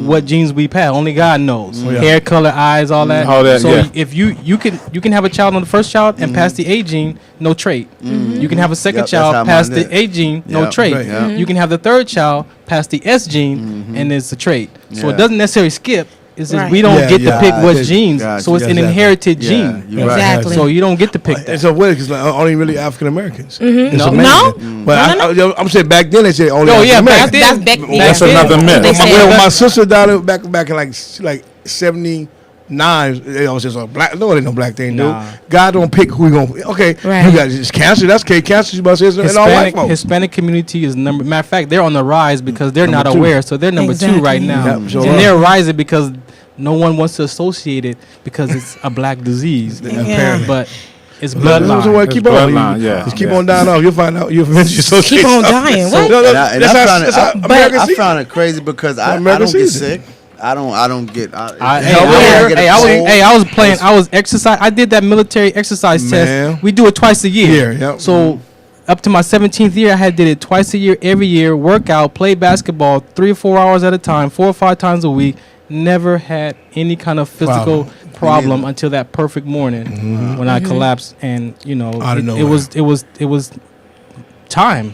[SPEAKER 5] what genes we pass. Only God knows.
[SPEAKER 4] Yeah.
[SPEAKER 5] Hair color, eyes, all that.
[SPEAKER 3] All that,
[SPEAKER 5] So
[SPEAKER 3] yeah.
[SPEAKER 5] if you can have a child on the first child and pass the A gene, no trait. You can have a second
[SPEAKER 6] Yep, that's how
[SPEAKER 5] child pass
[SPEAKER 6] mine
[SPEAKER 5] the
[SPEAKER 6] did.
[SPEAKER 5] A gene, no
[SPEAKER 6] Yep,
[SPEAKER 5] trait.
[SPEAKER 4] right,
[SPEAKER 6] yeah.
[SPEAKER 5] You can have the third child pass the S gene, and it's a trait. So
[SPEAKER 6] Yeah.
[SPEAKER 5] it doesn't necessarily skip. It's just
[SPEAKER 7] Right.
[SPEAKER 5] we don't
[SPEAKER 4] Yeah,
[SPEAKER 5] get
[SPEAKER 4] yeah.
[SPEAKER 5] to pick what
[SPEAKER 6] Gotcha,
[SPEAKER 5] genes.
[SPEAKER 6] gotcha.
[SPEAKER 5] So it's an
[SPEAKER 4] Exactly.
[SPEAKER 5] inherited
[SPEAKER 6] Yeah,
[SPEAKER 5] gene.
[SPEAKER 6] you're right.
[SPEAKER 7] Exactly.
[SPEAKER 5] So you don't get to pick that.
[SPEAKER 4] It's so weird because like, only really African Americans. It's
[SPEAKER 5] No.
[SPEAKER 4] amazing.
[SPEAKER 7] No?
[SPEAKER 4] But I'm saying back then they said only
[SPEAKER 5] Oh yeah,
[SPEAKER 4] African
[SPEAKER 5] back
[SPEAKER 4] Americans.
[SPEAKER 5] then.
[SPEAKER 7] That's back then.
[SPEAKER 3] That's another myth.
[SPEAKER 7] They
[SPEAKER 4] When
[SPEAKER 7] said-
[SPEAKER 4] my sister died back in like 79, they always said, black. No, ain't no black thing, dude.
[SPEAKER 5] Nah.
[SPEAKER 4] God don't pick who he gonna. Okay,
[SPEAKER 7] Right.
[SPEAKER 4] you got it's cancer. That's cancer. You must say, and all white folks.
[SPEAKER 5] Hispanic community is number. Matter of fact, they're on the rise because they're
[SPEAKER 4] Number
[SPEAKER 5] not
[SPEAKER 4] two.
[SPEAKER 5] aware. So they're number two right
[SPEAKER 7] Exactly.
[SPEAKER 5] now,
[SPEAKER 4] Yep, sure
[SPEAKER 5] and
[SPEAKER 4] are.
[SPEAKER 5] they're rising because no one wants to associate it because it's a black disease.
[SPEAKER 7] Yeah.
[SPEAKER 5] But it's
[SPEAKER 4] So
[SPEAKER 5] bloodline.
[SPEAKER 4] what, keep
[SPEAKER 3] It's
[SPEAKER 4] on.
[SPEAKER 3] bloodline, yeah.
[SPEAKER 4] Just keep
[SPEAKER 3] Yeah.
[SPEAKER 4] on dying off. You'll find out. You'll eventually associate.
[SPEAKER 7] Keep on
[SPEAKER 4] something.
[SPEAKER 7] dying.
[SPEAKER 4] So,
[SPEAKER 7] What?
[SPEAKER 4] no,
[SPEAKER 6] And I
[SPEAKER 4] that's how-
[SPEAKER 6] found it-
[SPEAKER 4] that's how
[SPEAKER 6] I-
[SPEAKER 4] American
[SPEAKER 6] I
[SPEAKER 4] sees
[SPEAKER 6] found
[SPEAKER 4] it.
[SPEAKER 6] it crazy because I
[SPEAKER 4] American
[SPEAKER 6] don't get
[SPEAKER 4] sees it.
[SPEAKER 6] sick. I don't get.
[SPEAKER 5] I was exercise. I did that military exercise
[SPEAKER 4] Man.
[SPEAKER 5] test. We do it twice a year.
[SPEAKER 4] Yeah, yep.
[SPEAKER 5] So up to my 17th year, I did it twice a year, every year. Workout, play basketball, 3 or 4 hours at a time, 4 or 5 times a week. Never had any kind of physical problem until that perfect morning when I collapsed, and
[SPEAKER 4] Out of nowhere.
[SPEAKER 5] it was time.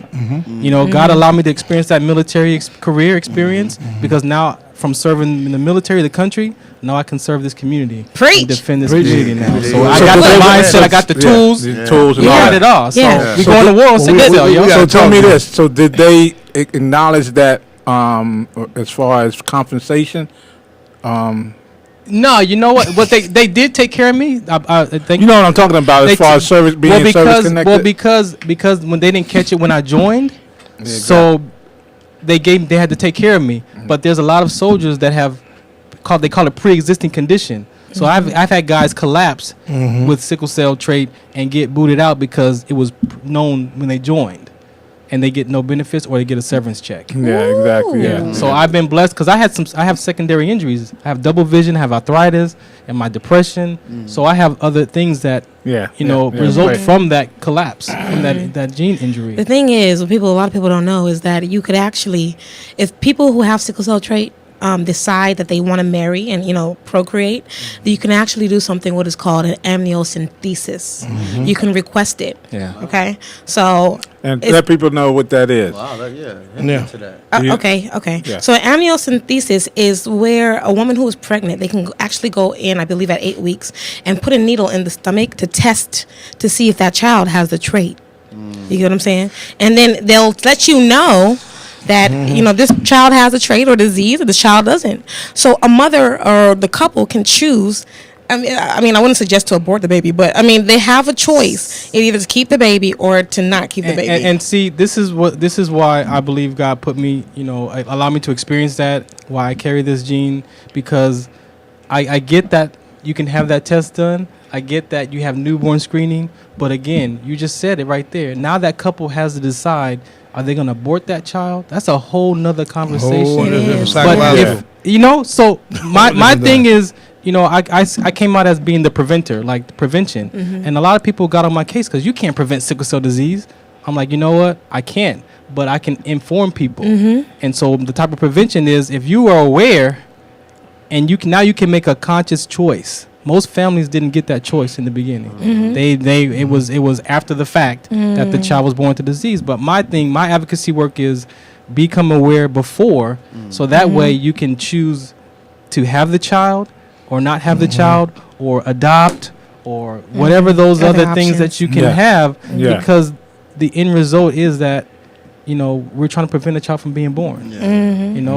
[SPEAKER 5] God allowed me to experience that military career experience because now from serving in the military, the country, now I can serve this community.
[SPEAKER 7] Preach.
[SPEAKER 5] And defend this
[SPEAKER 6] Preach.
[SPEAKER 5] community now.
[SPEAKER 6] Preach.
[SPEAKER 5] So I
[SPEAKER 3] So
[SPEAKER 5] got the
[SPEAKER 3] wait,
[SPEAKER 5] mindset, I got the
[SPEAKER 3] Yeah.
[SPEAKER 5] tools.
[SPEAKER 3] The tools and
[SPEAKER 5] We
[SPEAKER 3] all
[SPEAKER 5] got
[SPEAKER 3] that.
[SPEAKER 5] it all. So
[SPEAKER 7] Yeah.
[SPEAKER 5] we
[SPEAKER 3] So
[SPEAKER 5] going to war on sickle cell, yo.
[SPEAKER 4] we
[SPEAKER 3] So
[SPEAKER 4] gotta
[SPEAKER 3] tell me
[SPEAKER 4] talk
[SPEAKER 3] this. So did they acknowledge that as far as compensation?
[SPEAKER 5] No, you know what? What they did take care of me. I think
[SPEAKER 3] You know what I'm talking about as
[SPEAKER 5] They
[SPEAKER 3] far
[SPEAKER 5] t-
[SPEAKER 3] as service being service connected.
[SPEAKER 5] because when they didn't catch it when I joined, so they had to take care of me. But there's a lot of soldiers that have they call it pre-existing condition. So I've had guys collapse with sickle cell trait and get booted out because it was known when they joined, and they get no benefits or they get a severance check.
[SPEAKER 3] Yeah, exactly. Yeah.
[SPEAKER 5] So I've been blessed because I have secondary injuries. I have double vision, I have arthritis, and my depression. So I have other things that
[SPEAKER 3] Yeah.
[SPEAKER 5] result
[SPEAKER 3] right.
[SPEAKER 5] from that collapse, from that gene injury.
[SPEAKER 7] The thing is, a lot of people don't know is that you could actually, if people who have sickle cell trait decide that they want to marry and procreate, that you can actually do something what is called an amniocentesis. You can request it.
[SPEAKER 3] Yeah.
[SPEAKER 7] Okay. So
[SPEAKER 3] And let people know what that is.
[SPEAKER 6] Wow,
[SPEAKER 3] Yeah.
[SPEAKER 6] into that.
[SPEAKER 7] okay.
[SPEAKER 3] Yeah.
[SPEAKER 7] So amniocentesis is where a woman who is pregnant, they can actually go in, I believe, at 8 weeks and put a needle in the stomach to test to see if that child has the trait. You get what I'm saying? And then they'll let you know that this child has a trait or disease, or this child doesn't. So a mother or the couple can choose. I mean, I wouldn't suggest to abort the baby, but I mean, they have a choice either to keep the baby or to not keep the baby.
[SPEAKER 5] And see, this is why I believe God put me, allow me to experience that. Why I carry this gene, because I get that you can have that test done. I get that you have newborn screening, but again, you just said it right there. Now that couple has to decide, are they going to abort that child? That's a whole nother conversation. But if, so my thing is, I came out as being the preventer, like the prevention. And a lot of people got on my case because you can't prevent sickle cell disease. I'm like, you know what? I can't, but I can inform people. And so the type of prevention is if you are aware and you can make a conscious choice. Most families didn't get that choice in the beginning. It was after the fact that the child was born with the disease. But my advocacy work is become aware before, so that way you can choose to have the child or not have the child, or adopt, or whatever those other things that you can have, because the end result is that we're trying to prevent a child from being born.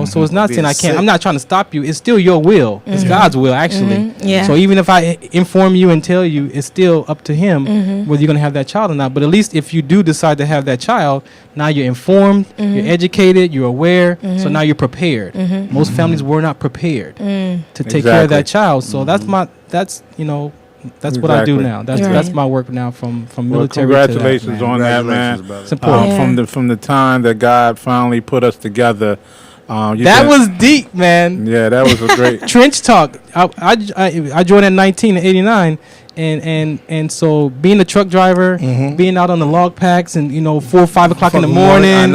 [SPEAKER 5] So it's not saying I can't. I'm not trying to stop you. It's still your will. It's God's will, actually. So even if I inform you and tell you, it's still up to Him whether you're going to have that child or not. But at least if you do decide to have that child, now you're informed, you're educated, you're aware. So now you're prepared. Most families were not prepared to take care of that child. So that's what I do now. That's my work now from military.
[SPEAKER 3] Congratulations on that, man.
[SPEAKER 5] It's important.
[SPEAKER 3] From the time that God finally put us together.
[SPEAKER 5] That was deep, man.
[SPEAKER 3] Yeah, that was a great
[SPEAKER 5] Trench Talk. I joined in 1989, and so being a truck driver, being out on the log packs, and 4 or 5 o'clock in the morning, and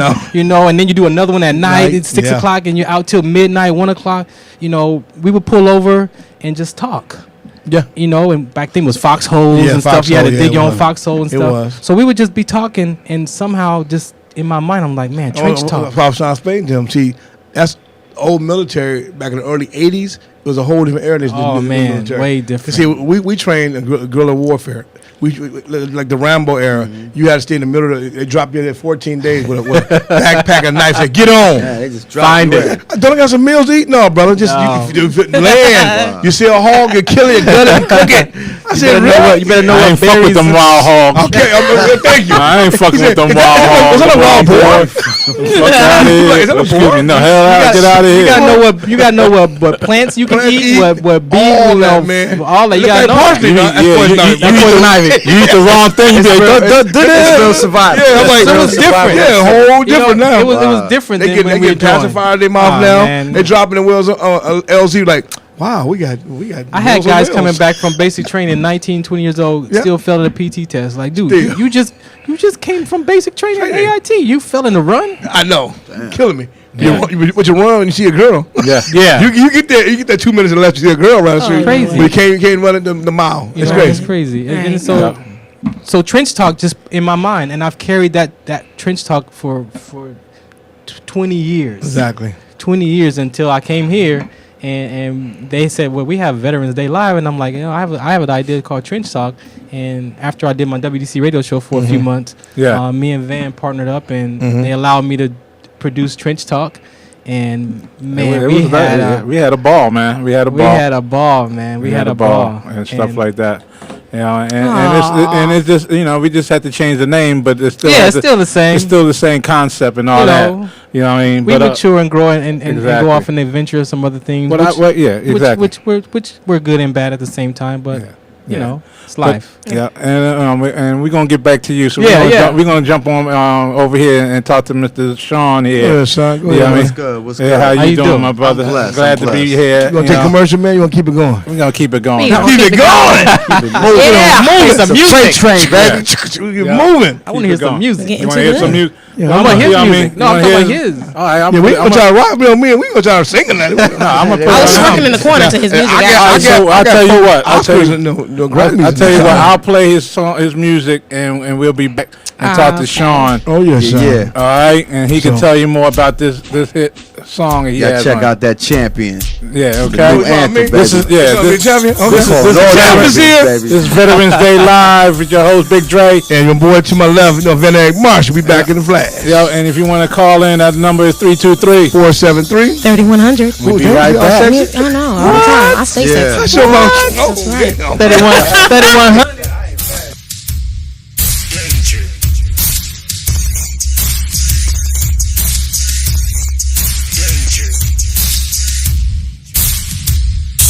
[SPEAKER 5] then you do another one at night. It's 6 o'clock, and you're out till midnight, 1 o'clock. We would pull over and just talk. Yeah, and back then was foxholes and stuff. You had to dig your own foxhole and stuff. So we would just be talking, and somehow just in my mind, I'm like, man, trench talk.
[SPEAKER 4] Pop Sean explained to him. See, that's old military back in the early '80s. It was a whole different era. Military.
[SPEAKER 5] Way different.
[SPEAKER 4] See, we trained in guerrilla warfare. We like the Rambo era. You had to stay in the middle. They dropped you there 14 days with a backpack and knife. Say, get on.
[SPEAKER 6] Yeah, they just drop
[SPEAKER 5] Find
[SPEAKER 6] you
[SPEAKER 5] it.
[SPEAKER 6] in.
[SPEAKER 4] Don't I got some meals to eat? No, brother. Just you land. You see a hog, you kill it, gut it, and cook it. I said, really?
[SPEAKER 5] You better know
[SPEAKER 3] I
[SPEAKER 5] what
[SPEAKER 3] ain't fuck with
[SPEAKER 5] berries.
[SPEAKER 3] them wild hogs.
[SPEAKER 4] Okay, thank you.
[SPEAKER 3] I ain't fucking with them wild hogs.
[SPEAKER 4] Was that a wild boar?
[SPEAKER 3] Fuck out of here.
[SPEAKER 4] Is that a
[SPEAKER 3] Excuse
[SPEAKER 4] boar?
[SPEAKER 3] me. No, hell out. Get out of here.
[SPEAKER 5] You gotta know what plants you can eat, what beef,
[SPEAKER 4] all that, man.
[SPEAKER 5] all that. You gotta know.
[SPEAKER 3] You eat the wrong thing. You be like,
[SPEAKER 6] It's real survival.
[SPEAKER 4] Yeah, I'm like,
[SPEAKER 5] So it was different.
[SPEAKER 4] Yeah, whole different now.
[SPEAKER 5] It was different.
[SPEAKER 4] They
[SPEAKER 5] than when
[SPEAKER 4] get
[SPEAKER 5] we
[SPEAKER 4] pacifier in their mouth now.
[SPEAKER 5] Man.
[SPEAKER 4] They dropping the wheels on LZ like, wow, we got.
[SPEAKER 5] I had
[SPEAKER 4] wheels on
[SPEAKER 5] guys
[SPEAKER 4] wheels.
[SPEAKER 5] coming back from basic training, 19, 20 years old,
[SPEAKER 4] Yeah.
[SPEAKER 5] still failing the PT test. Like, dude,
[SPEAKER 4] Still.
[SPEAKER 5] you just came from basic training at AIT. You fell in the run.
[SPEAKER 4] I know, killing me. But you run when you see a girl.
[SPEAKER 3] Yeah.
[SPEAKER 5] Yeah.
[SPEAKER 4] You get that 2 minutes left. You see a girl around the street.
[SPEAKER 5] Crazy.
[SPEAKER 4] But you can't run the mile. It's
[SPEAKER 5] It's
[SPEAKER 4] crazy.
[SPEAKER 5] crazy. And
[SPEAKER 7] Right.
[SPEAKER 5] so trench talk just in my mind, and I've carried that trench talk for 20 years.
[SPEAKER 4] Exactly.
[SPEAKER 5] 20 years until I came here, and they said, well, we have Veterans Day Live, and I'm like, I have an idea called Trench Talk, and after I did my WDC radio show for a few months, me and Van partnered up, and they allowed me to produce Trench Talk, and man, we
[SPEAKER 3] had a ball, man. We had a ball.
[SPEAKER 5] Man. We had a ball
[SPEAKER 3] and stuff like that. And it's just we just had to change the name, but it's still
[SPEAKER 5] it's still the same.
[SPEAKER 3] It's still the same concept and all that. You know what I mean?
[SPEAKER 5] We mature and grow and
[SPEAKER 3] exactly.
[SPEAKER 5] go off and adventure some other things.
[SPEAKER 3] Exactly.
[SPEAKER 5] Which we're good and bad at the same time. But you know, it's life.
[SPEAKER 3] Yeah, and we're gonna get back to you. So we're gonna jump on over here and talk to Mr. Sean here.
[SPEAKER 4] Yeah, son. Go
[SPEAKER 3] Yeah,
[SPEAKER 4] ahead,
[SPEAKER 6] What's
[SPEAKER 4] man.
[SPEAKER 6] good? What's
[SPEAKER 3] Yeah,
[SPEAKER 6] good?
[SPEAKER 3] how you doing, my brother?
[SPEAKER 6] I'm blessed,
[SPEAKER 3] Glad
[SPEAKER 6] I'm
[SPEAKER 3] to be
[SPEAKER 6] blessed.
[SPEAKER 3] here.
[SPEAKER 4] You gonna take commercial, man? You gonna keep it going?
[SPEAKER 3] We're gonna keep it going.
[SPEAKER 7] Yeah.
[SPEAKER 4] Keep it going.
[SPEAKER 5] Moving some music.
[SPEAKER 6] Train, baby.
[SPEAKER 4] You're moving.
[SPEAKER 5] I want to hear some music.
[SPEAKER 7] Get
[SPEAKER 3] You
[SPEAKER 7] into
[SPEAKER 3] want to hear
[SPEAKER 7] it.
[SPEAKER 3] some music?
[SPEAKER 4] Yeah,
[SPEAKER 5] I want his
[SPEAKER 3] You know what I
[SPEAKER 5] music.
[SPEAKER 3] mean?
[SPEAKER 5] No, I'm
[SPEAKER 3] You
[SPEAKER 5] talking
[SPEAKER 3] wanna
[SPEAKER 5] about
[SPEAKER 3] hear
[SPEAKER 5] his.
[SPEAKER 3] All right,
[SPEAKER 4] Yeah, we gonna try to rock, man. We gonna try to sing that.
[SPEAKER 3] I'm gonna put
[SPEAKER 7] I was
[SPEAKER 3] it on.
[SPEAKER 7] working in the corner to his music.
[SPEAKER 3] I'll tell you what. I'll tell you.
[SPEAKER 4] No Grammys.
[SPEAKER 3] I'll tell you what. I'll play his song, his music, and we'll be back and talk to
[SPEAKER 7] Okay.
[SPEAKER 3] Sean.
[SPEAKER 4] Oh yes, son.
[SPEAKER 6] Yeah.
[SPEAKER 3] All right, and he can
[SPEAKER 4] So-
[SPEAKER 3] tell you more about this hit song he
[SPEAKER 6] Yeah,
[SPEAKER 3] has.
[SPEAKER 6] check
[SPEAKER 3] on.
[SPEAKER 6] out that Champion.
[SPEAKER 3] Yeah,
[SPEAKER 6] The
[SPEAKER 3] okay.
[SPEAKER 6] new anthem, baby.
[SPEAKER 3] This is
[SPEAKER 4] You gonna be a champion? Okay.
[SPEAKER 3] This is
[SPEAKER 6] Lord
[SPEAKER 3] Veterans
[SPEAKER 6] Champions,
[SPEAKER 3] here.
[SPEAKER 6] baby.
[SPEAKER 3] This is Veterans Day Live with your host Big Dre.
[SPEAKER 4] And your boy to my left, Vaneric Marshall, be back in the flash.
[SPEAKER 3] Yo, and if you want to call in, that number is 323.
[SPEAKER 4] 473.
[SPEAKER 7] 3100.
[SPEAKER 3] We'll be right back.
[SPEAKER 7] I know all the time. I stay
[SPEAKER 6] Yeah.
[SPEAKER 7] sexy.
[SPEAKER 4] That's your mouth. Oh,
[SPEAKER 7] That's right.
[SPEAKER 4] yeah.
[SPEAKER 5] 3100.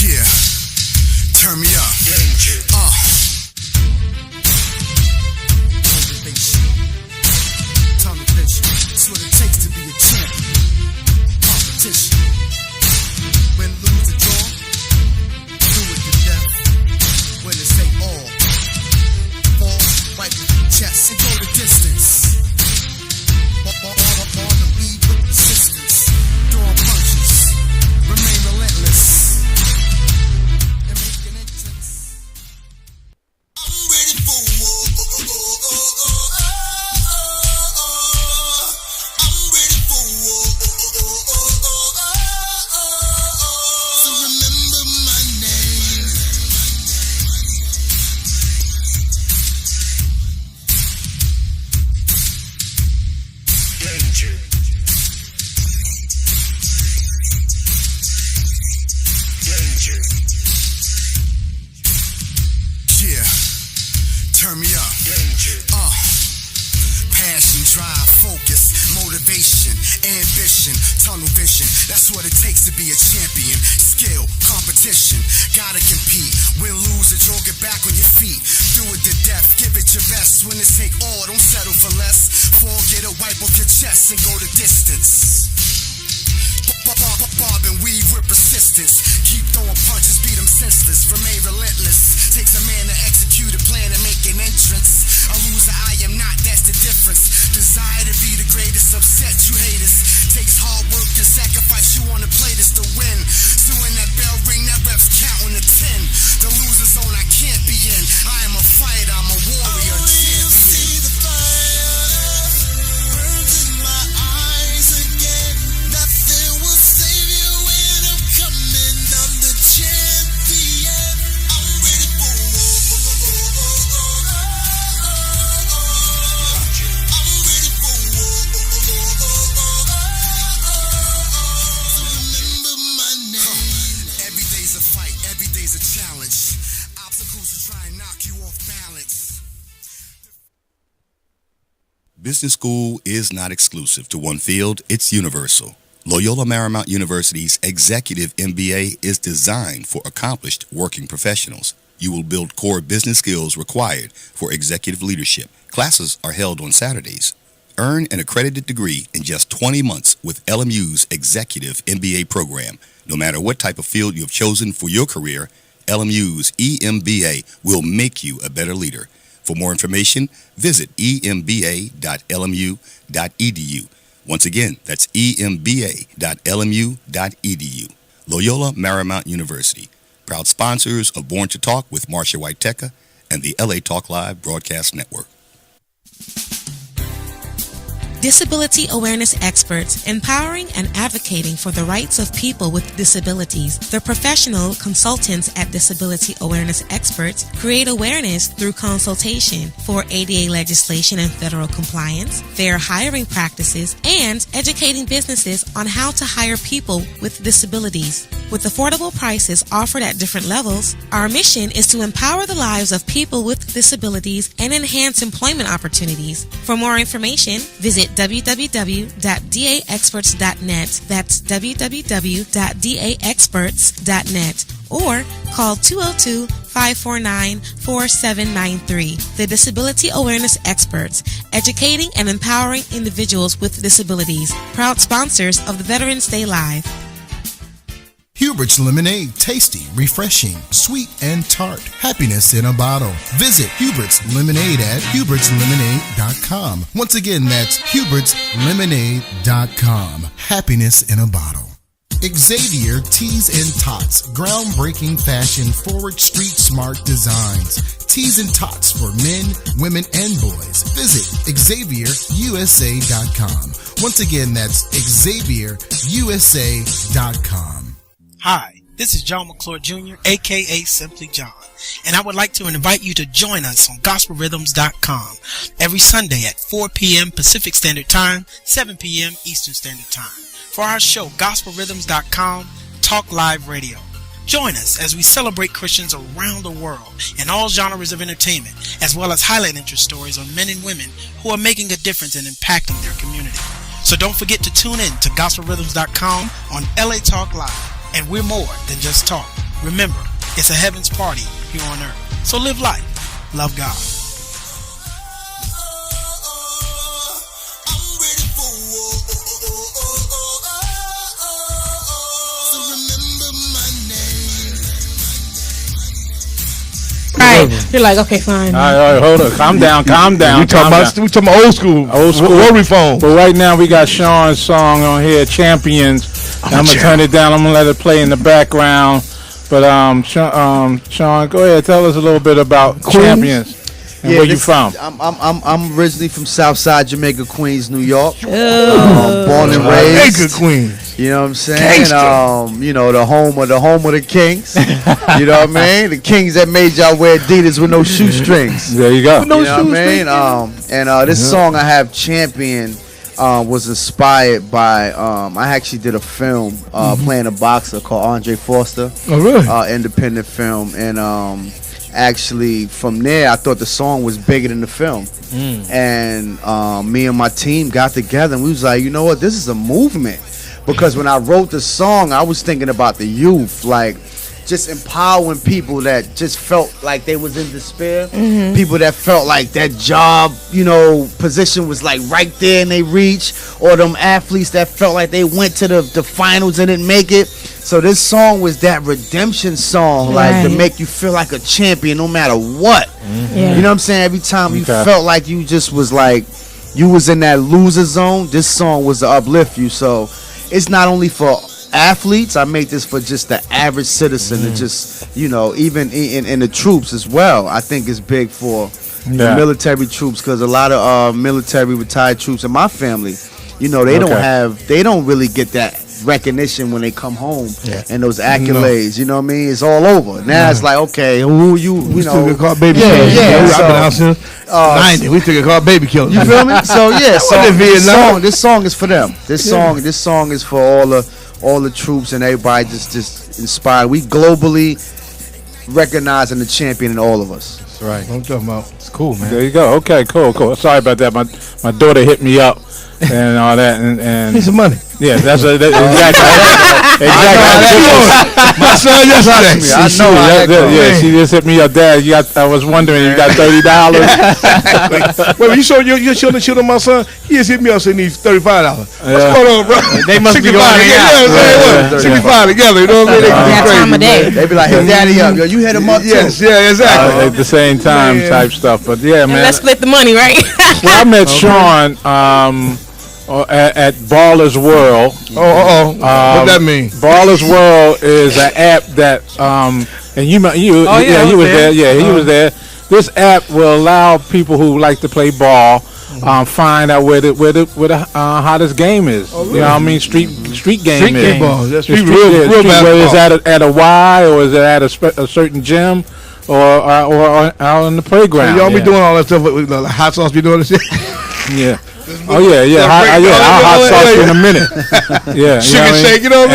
[SPEAKER 2] Yeah, turn me up. Motivation, tunnel vision. That's what it takes to be a champion. Competition. Win, lose, or draw. Do it to death. When it's take all. Fall, wipe your chest and go the distance. Ball and lead with persistence. Throwing punches. Remain relentless. And make an entrance. I'm ready for war. I'm ready for war. So remember my name. Yeah, turn me up. Passion, drive, focus, motivation, ambition, tunnel vision. That's what it takes to be a champion. Skill, competition, gotta compete. Win, lose, or draw, get back on your feet. Do it to death, give it your best. When it's take all, don't settle for less. Fall, get a wipe off your chest and go the distance. Bob and weave with persistence. Keep throwing punches, beat them senseless. Remain relentless. Takes a man to execute a plan and make an entrance. A loser, I am not, that's the difference. Desire to be the greatest, upset you haters. Takes hard work and sacrifice, you wanna play this to win. So when that bell ring, that ref's counting to 10. The loser zone I can't be in. I am a fighter, I'm a warrior, champion. See the fire burns in my eyes again. Nothing will save you when I'm coming. I'm the champion. I'm ready for war. I'm ready for war. So remember my name. Every day's a fight. Every day's a challenge. Obstacles to try and knock you off balance.
[SPEAKER 9] Business school is not exclusive to one field, it's universal. Loyola Marymount University's Executive MBA is designed for accomplished working professionals. You will build core business skills required for executive leadership. Classes are held on Saturdays. Earn an accredited degree in just 20 months with LMU's Executive MBA program. No matter what type of field you have chosen for your career, LMU's EMBA will make you a better leader. For more information, visit emba.lmu.edu. Once again, that's emba.lmu.edu. Loyola Marymount University, proud sponsors of Born to Talk with Marsha White-Tekka and the LA Talk Live Broadcast Network.
[SPEAKER 7] Disability awareness experts, empowering and advocating for the rights of people with disabilities. The professional consultants at Disability Awareness Experts create awareness through consultation for ADA legislation and federal compliance, fair hiring practices, and educating businesses on how to hire people with disabilities. With affordable prices offered at different levels, our mission is to empower the lives of people with disabilities and enhance employment opportunities. For more information, visit www.daexperts.net. That's www.daexperts.net. or call 202-549-4793. The Disability Awareness Experts, educating and empowering individuals with disabilities. Proud sponsors of the Veterans Day Live.
[SPEAKER 2] Hubert's Lemonade, tasty, refreshing, sweet, and tart. Happiness in a bottle. Visit Hubert's Lemonade at hubertslemonade.com. Once again, that's hubertslemonade.com. Happiness in a bottle. Xavier Tees and Tots, groundbreaking fashion, forward street smart designs. Tees and Tots for men, women, and boys. Visit XavierUSA.com. Once again, that's XavierUSA.com.
[SPEAKER 10] Hi, this is John McClure Jr., aka Simply John, and I would like to invite you to join us on GospelRhythms.com every Sunday at 4 p.m. Pacific Standard Time, 7 p.m. Eastern Standard Time for our show GospelRhythms.com Talk Live Radio. Join us as we celebrate Christians around the world in all genres of entertainment, as well as highlight interest stories on men and women who are making a difference and impacting their community. So don't forget to tune in to GospelRhythms.com on LA Talk Live. And we're more than just talk. Remember, it's a heaven's party here on earth. So live life, love God.
[SPEAKER 7] Right. You're like, okay, fine.
[SPEAKER 3] All right, hold on. Calm down.
[SPEAKER 4] We talking about old school. Rotary phone.
[SPEAKER 3] But right now we got Sean's song on here, Champions. I'm gonna turn it down. I'm gonna let it play in the background. But Sean, go ahead. Tell us a little bit about Champions and where you from.
[SPEAKER 6] I'm originally from Southside Jamaica, Queens, New York. Born and raised.
[SPEAKER 4] Jamaica, Queens.
[SPEAKER 6] You know what I'm saying? You know, the home of the Kings. You know what I mean? The Kings that made y'all wear Adidas with no shoestrings.
[SPEAKER 3] There you go.
[SPEAKER 6] You know what I mean? And this song I have, Champion, was inspired by I actually did a film playing a boxer called Andre Foster.
[SPEAKER 4] Oh, really?
[SPEAKER 6] Independent film. And actually from there I thought the song was bigger than the film. And me and my team got together and we was like, you know what, this is a movement. Because when I wrote the song, I was thinking about the youth, like just empowering people that just felt like they was in despair. People that felt like that job, you know, position was like right there in they reach, or them athletes that felt like they went to the finals and didn't make it. So this song was that redemption song, like to make you feel like a champion no matter what. You know what I'm saying? Every time you felt like you just was like, you was in that loser zone, this song was to uplift you. So it's not only for athletes, I make this for just the average citizen and just, you know, even in the troops as well. I think it's big for the military troops, because a lot of military retired troops in my family, you know, they don't really get that recognition when they come home and those accolades. You know what I mean? It's all over. Now it's like, okay, who you know?
[SPEAKER 4] Still get called baby killer. I've been out since 90. We still get called baby killer.
[SPEAKER 6] You feel me? So this song is for them. This song is for all the troops and everybody just inspired. We globally recognizing the champion in all of us.
[SPEAKER 3] That's right.
[SPEAKER 4] What I'm talking about.
[SPEAKER 3] It's cool, man. There you go. Okay, cool. Sorry about that. My daughter hit me up and all that, and
[SPEAKER 4] need some money.
[SPEAKER 3] Yeah, exactly.
[SPEAKER 4] My son yesterday.
[SPEAKER 6] I know.
[SPEAKER 3] Yeah, she just hit me up. Dad, I was wondering, you got $30?
[SPEAKER 4] Wait, you showed the children my son? He just hit me up saying he needs $35. What's going on, bro?
[SPEAKER 3] They must be going
[SPEAKER 4] together. 65 together. You know what I mean?
[SPEAKER 7] That time of day.
[SPEAKER 6] They be like, hit daddy up. Yo, you hit him up too.
[SPEAKER 4] Yes, yeah, exactly.
[SPEAKER 3] At the same time type stuff. But yeah, man.
[SPEAKER 7] Let's split the money, right?
[SPEAKER 3] Well, I met Sean at Baller's World.
[SPEAKER 4] What that mean?
[SPEAKER 3] Baller's World is an app that and you was there. Yeah, he was there. This app will allow people who like to play ball find out where the hottest game is. You know what I mean? Street game is.
[SPEAKER 4] Ball. That's
[SPEAKER 3] real
[SPEAKER 4] basketball.
[SPEAKER 3] Whether it's at a Y or is it at a certain gym or out in the playground.
[SPEAKER 4] So y'all be doing all that stuff with the hot sauce. Be doing this shit.
[SPEAKER 3] Yeah. Oh yeah. I'll hot sauce in a minute. Yeah.
[SPEAKER 4] Sugar shake. You know what I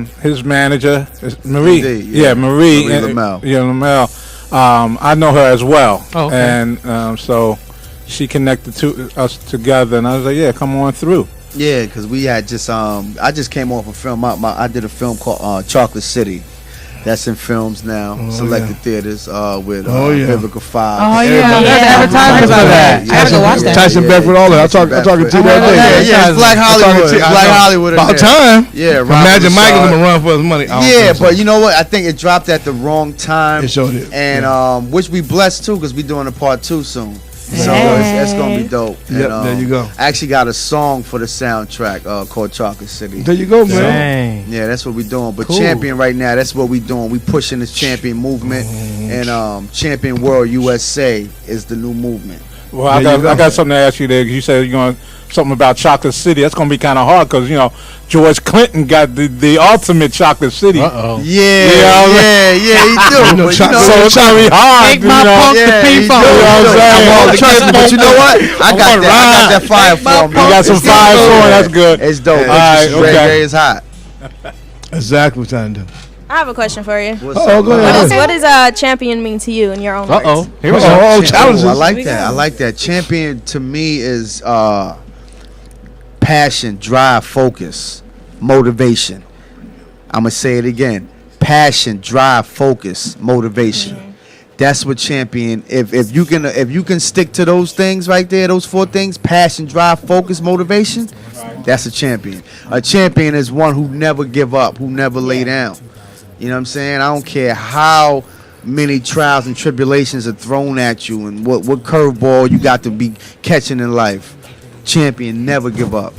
[SPEAKER 4] mean?
[SPEAKER 3] His manager is Marie.
[SPEAKER 6] Indeed,
[SPEAKER 3] Marie
[SPEAKER 6] Lamel.
[SPEAKER 3] Lamel. I know her as well.
[SPEAKER 5] Oh, okay.
[SPEAKER 3] And so she connected us together, and I was like, yeah, come on through.
[SPEAKER 6] Yeah, because we had just I just came off a film. I did a film called Chocolate City. That's in films now, selected theaters with Vivica Fox.
[SPEAKER 5] Oh yeah, I heard advertisements for that.
[SPEAKER 7] I gotta go watch that.
[SPEAKER 4] Tyson Beckford, all that. I'm talking to you that day.
[SPEAKER 6] Yeah, it's Black Hollywood. Black Hollywood.
[SPEAKER 4] About time.
[SPEAKER 6] Yeah,
[SPEAKER 4] Imagine Michael's gonna run for his money.
[SPEAKER 6] Yeah, but you know what? I think it dropped at the wrong time.
[SPEAKER 4] It sure did.
[SPEAKER 6] And which we blessed too, because we doing a part 2 soon. So it's gonna be dope.
[SPEAKER 4] Yep,
[SPEAKER 6] And,
[SPEAKER 4] there you go.
[SPEAKER 6] I actually got a song for the soundtrack called Chocolate City.
[SPEAKER 4] There you go, man.
[SPEAKER 5] Dang.
[SPEAKER 6] Yeah, that's what we're doing. But
[SPEAKER 5] Cool.
[SPEAKER 6] Champion right now, that's what we're doing. We pushing this Champion movement, and Champion World USA is the new movement.
[SPEAKER 3] Well, I got something to ask you there. You said you're going something about Chocolate City. That's going to be kind of hard because George Clinton got the ultimate Chocolate City.
[SPEAKER 5] Uh-oh.
[SPEAKER 6] Yeah, he do. But,
[SPEAKER 3] so it's going to be hard.
[SPEAKER 5] Make my punk the payphone.
[SPEAKER 3] You know what I'm saying?
[SPEAKER 6] But you know what? I got that fire for me.
[SPEAKER 3] You got some fire for me. That's good.
[SPEAKER 6] It's dope.
[SPEAKER 3] All right, okay.
[SPEAKER 6] It's hot.
[SPEAKER 4] Exactly what I'm trying to do.
[SPEAKER 8] I have a question for you.
[SPEAKER 4] Go ahead.
[SPEAKER 8] What does champion mean to you in your own words?
[SPEAKER 5] Here we go.
[SPEAKER 4] Challenges.
[SPEAKER 6] I like that. I like that. Champion to me is passion, drive, focus, motivation. I'm gonna say it again. Passion, drive, focus, motivation. That's what champion. If you can stick to those things right there, those 4 things: passion, drive, focus, motivation. That's a champion. A champion is one who never give up, who never lay down. You know what I'm saying? I don't care how many trials and tribulations are thrown at you and what curveball you got to be catching in life. Champion, never give up.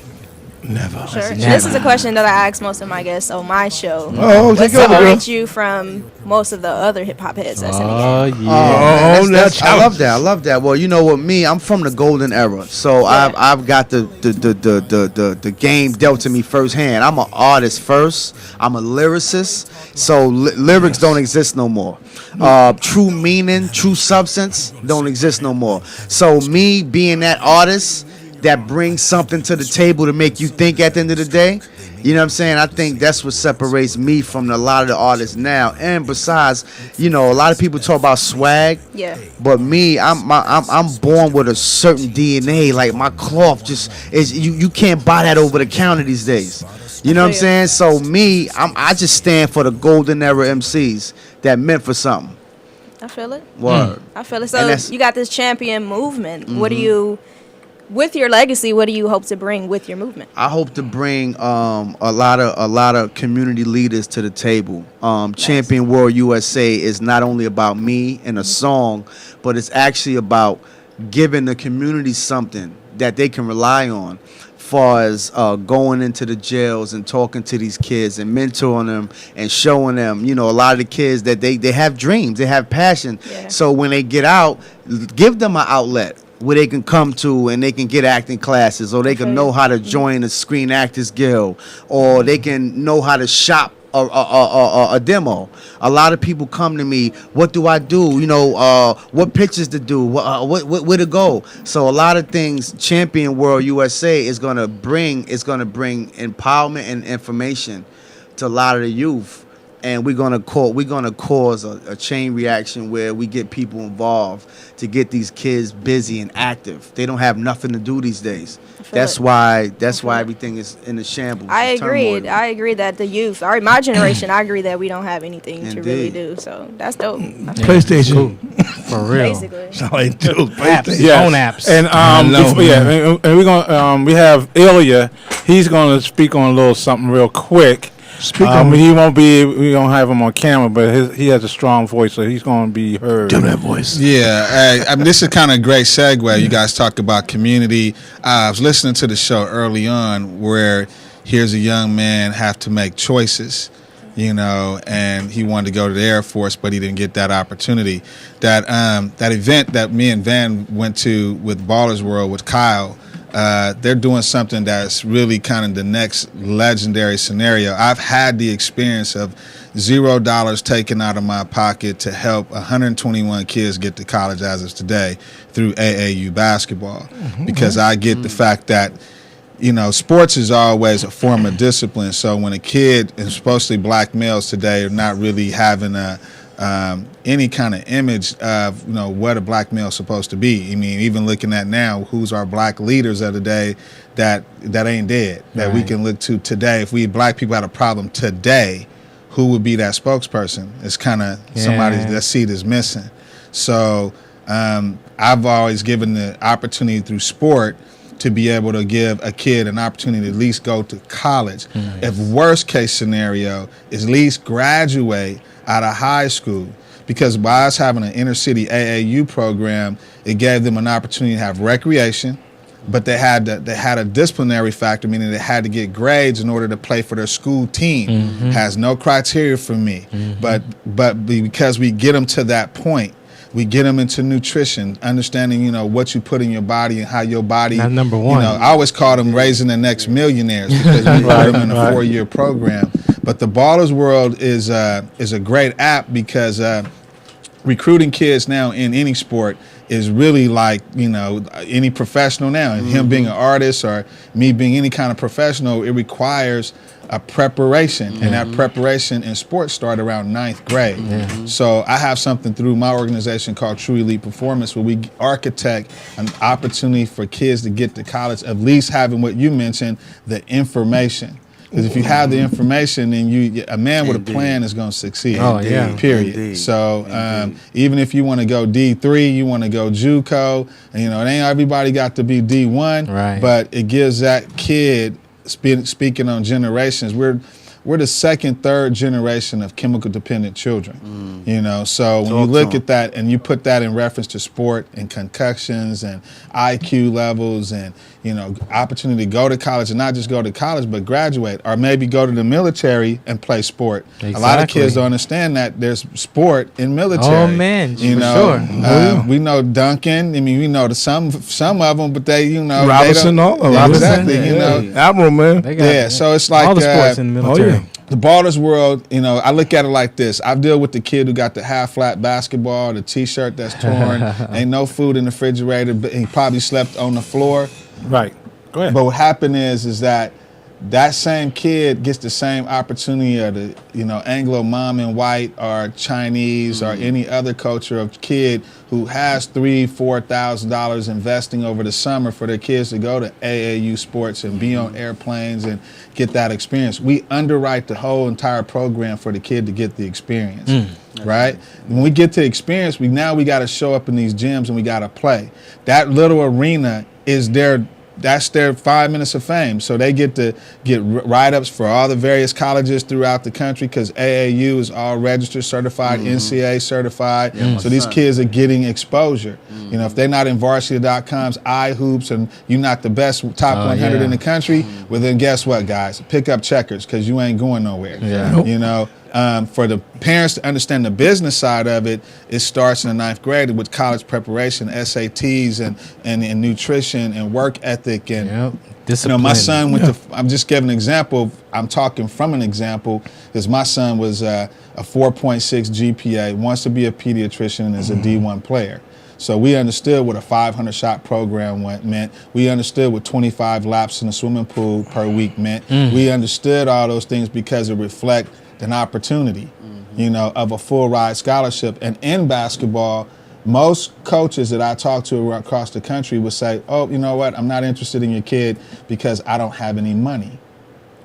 [SPEAKER 4] Never.
[SPEAKER 8] Sure. This is a question that I ask most of my guests on my show.
[SPEAKER 4] Oh,
[SPEAKER 8] What separates you from most of the other hip hop heads that's in the game?
[SPEAKER 6] I love that. I love that. Well, you know what, me, I'm from the golden era, so I've got the game dealt to me firsthand. I'm an artist first. I'm a lyricist, so lyrics don't exist no more. True meaning, true substance don't exist no more. So me being that artist that brings something to the table to make you think at the end of the day. You know what I'm saying? I think that's what separates me from a lot of the artists now. And besides, a lot of people talk about swag.
[SPEAKER 8] Yeah.
[SPEAKER 6] But me, I'm born with a certain DNA. Like my cloth just is. You can't buy that over the counter these days. You know what I'm saying? So me, I just stand for the golden era MCs that meant for something.
[SPEAKER 8] I feel it.
[SPEAKER 6] Word.
[SPEAKER 8] I feel it. So you got this champion movement. What do you? With your legacy, what do you hope to bring with your movement?
[SPEAKER 6] I hope to bring a lot of community leaders to the table. Champion World USA is not only about me and a song, but it's actually about giving the community something that they can rely on, far as going into the jails and talking to these kids and mentoring them and showing them, a lot of the kids that they have dreams, they have passion. Yeah. So when they get out, give them an outlet where they can come to and they can get acting classes, or they can know how to join the Screen Actors Guild, or they can know how to shop a demo. A lot of people come to me, what do I do? What pictures to do? Where to go? So a lot of things Champion World USA is gonna bring empowerment and information to a lot of the youth. And we're gonna cause a chain reaction where we get people involved to get these kids busy and active. They don't have nothing to do these days. That's why everything is in the shambles.
[SPEAKER 8] I agree that the youth, my generation, I agree that we don't have anything to really do. So that's dope.
[SPEAKER 4] PlayStation.
[SPEAKER 5] Cool. For real.
[SPEAKER 8] Basically.
[SPEAKER 4] That's all they do.
[SPEAKER 5] Phone apps.
[SPEAKER 3] And and we're gonna we have Ilya. He's gonna speak on a little something real quick. We don't have him on camera, but he has a strong voice, so he's going to be heard.
[SPEAKER 4] Do that voice.
[SPEAKER 11] Yeah, this is kind of a great segue. You guys talk about community. I was listening to the show early on where here's a young man have to make choices, and he wanted to go to the Air Force, but he didn't get that opportunity. That event that me and Van went to with Ballers World with Kyle, they're doing something that's really kind of the next legendary scenario. I've had the experience of $0 taken out of my pocket to help 121 kids get to college as of today through AAU basketball, because I get the fact that sports is always a form of discipline. So when a kid, and especially black males today, are not really having a any kind of image of what a black male is supposed to be. I mean, even looking at now, who's our black leaders of the day that ain't dead, that we can look to today. If we black people had a problem today, who would be that spokesperson? It's kind of somebody that seat is missing. So I've always given the opportunity through sport to be able to give a kid an opportunity to at least go to college. If worst case scenario is at least graduate out of high school, because by us having an inner city AAU program, it gave them an opportunity to have recreation, but they had a disciplinary factor, meaning they had to get grades in order to play for their school team. Has no criteria for me, but because we get them to that point, we get them into nutrition, understanding, what you put in your body and how your body.
[SPEAKER 5] That's number one.
[SPEAKER 11] I always call them raising the next millionaires because we put them in a 4-year program. But the Ballers World is a great app because recruiting kids now in any sport is really like, any professional now. And him being an artist or me being any kind of professional, it requires a preparation, and that preparation in sports started around 9th grade. So I have something through my organization called True Elite Performance where we architect an opportunity for kids to get to college, at least having what you mentioned, the information. Because if you have the information, then a man with a plan is going to succeed. Period. Indeed. So even if you want to go D3, you want to go JUCO, and, it ain't everybody got to be D1, but it gives that kid. Speaking on generations, we're the second, third generation of chemical dependent children. So when you look at that and you put that in reference to sport and concussions and IQ levels and opportunity to go to college, and not just go to college but graduate, or maybe go to the military and play sport. A lot of kids don't understand that there's sport in military.
[SPEAKER 5] Oh man, sure.
[SPEAKER 11] We know Duncan. I mean, we know some of them, but they
[SPEAKER 4] Robinson,
[SPEAKER 11] they
[SPEAKER 4] all of
[SPEAKER 11] them.
[SPEAKER 4] Exactly. Admiral, man.
[SPEAKER 11] So it's like
[SPEAKER 5] all the sports in the military.
[SPEAKER 11] The Ballers World, I look at it like this. I deal with the kid who got the half-flat basketball, the T-shirt that's torn, ain't no food in the refrigerator, but he probably slept on the floor.
[SPEAKER 3] Right. Go ahead.
[SPEAKER 11] But what happened is that same kid gets the same opportunity of the, Anglo mom and white or Chinese or any other culture of kid who has $3,000-$4,000 investing over the summer for their kids to go to AAU sports and be on airplanes and get that experience. We underwrite the whole entire program for the kid to get the experience, right? When we get to experience, we got to show up in these gyms and we got to play. That little arena is that's their 5 minutes of fame. So they get to get write-ups for all the various colleges throughout the country because AAU is all registered, certified, NCAA certified. So these kids are getting exposure. If they're not in varsity.com's iHoops and you're not the best top 100 in the country, well then guess what, guys? Pick up checkers because you ain't going nowhere. For the parents to understand the business side of it, it starts in the 9th grade with college preparation, SATs and nutrition and work ethic and discipline. My son went to. I'm just giving an example. I'm talking from an example because my son was a 4.6 GPA, wants to be a pediatrician and is a D1 player. So we understood what a 500-shot program meant. We understood what 25 laps in a swimming pool per week meant. We understood all those things because it reflected an opportunity, of a full ride scholarship. And in basketball, most coaches that I talk to across the country would say, oh, you know what, I'm not interested in your kid because I don't have any money,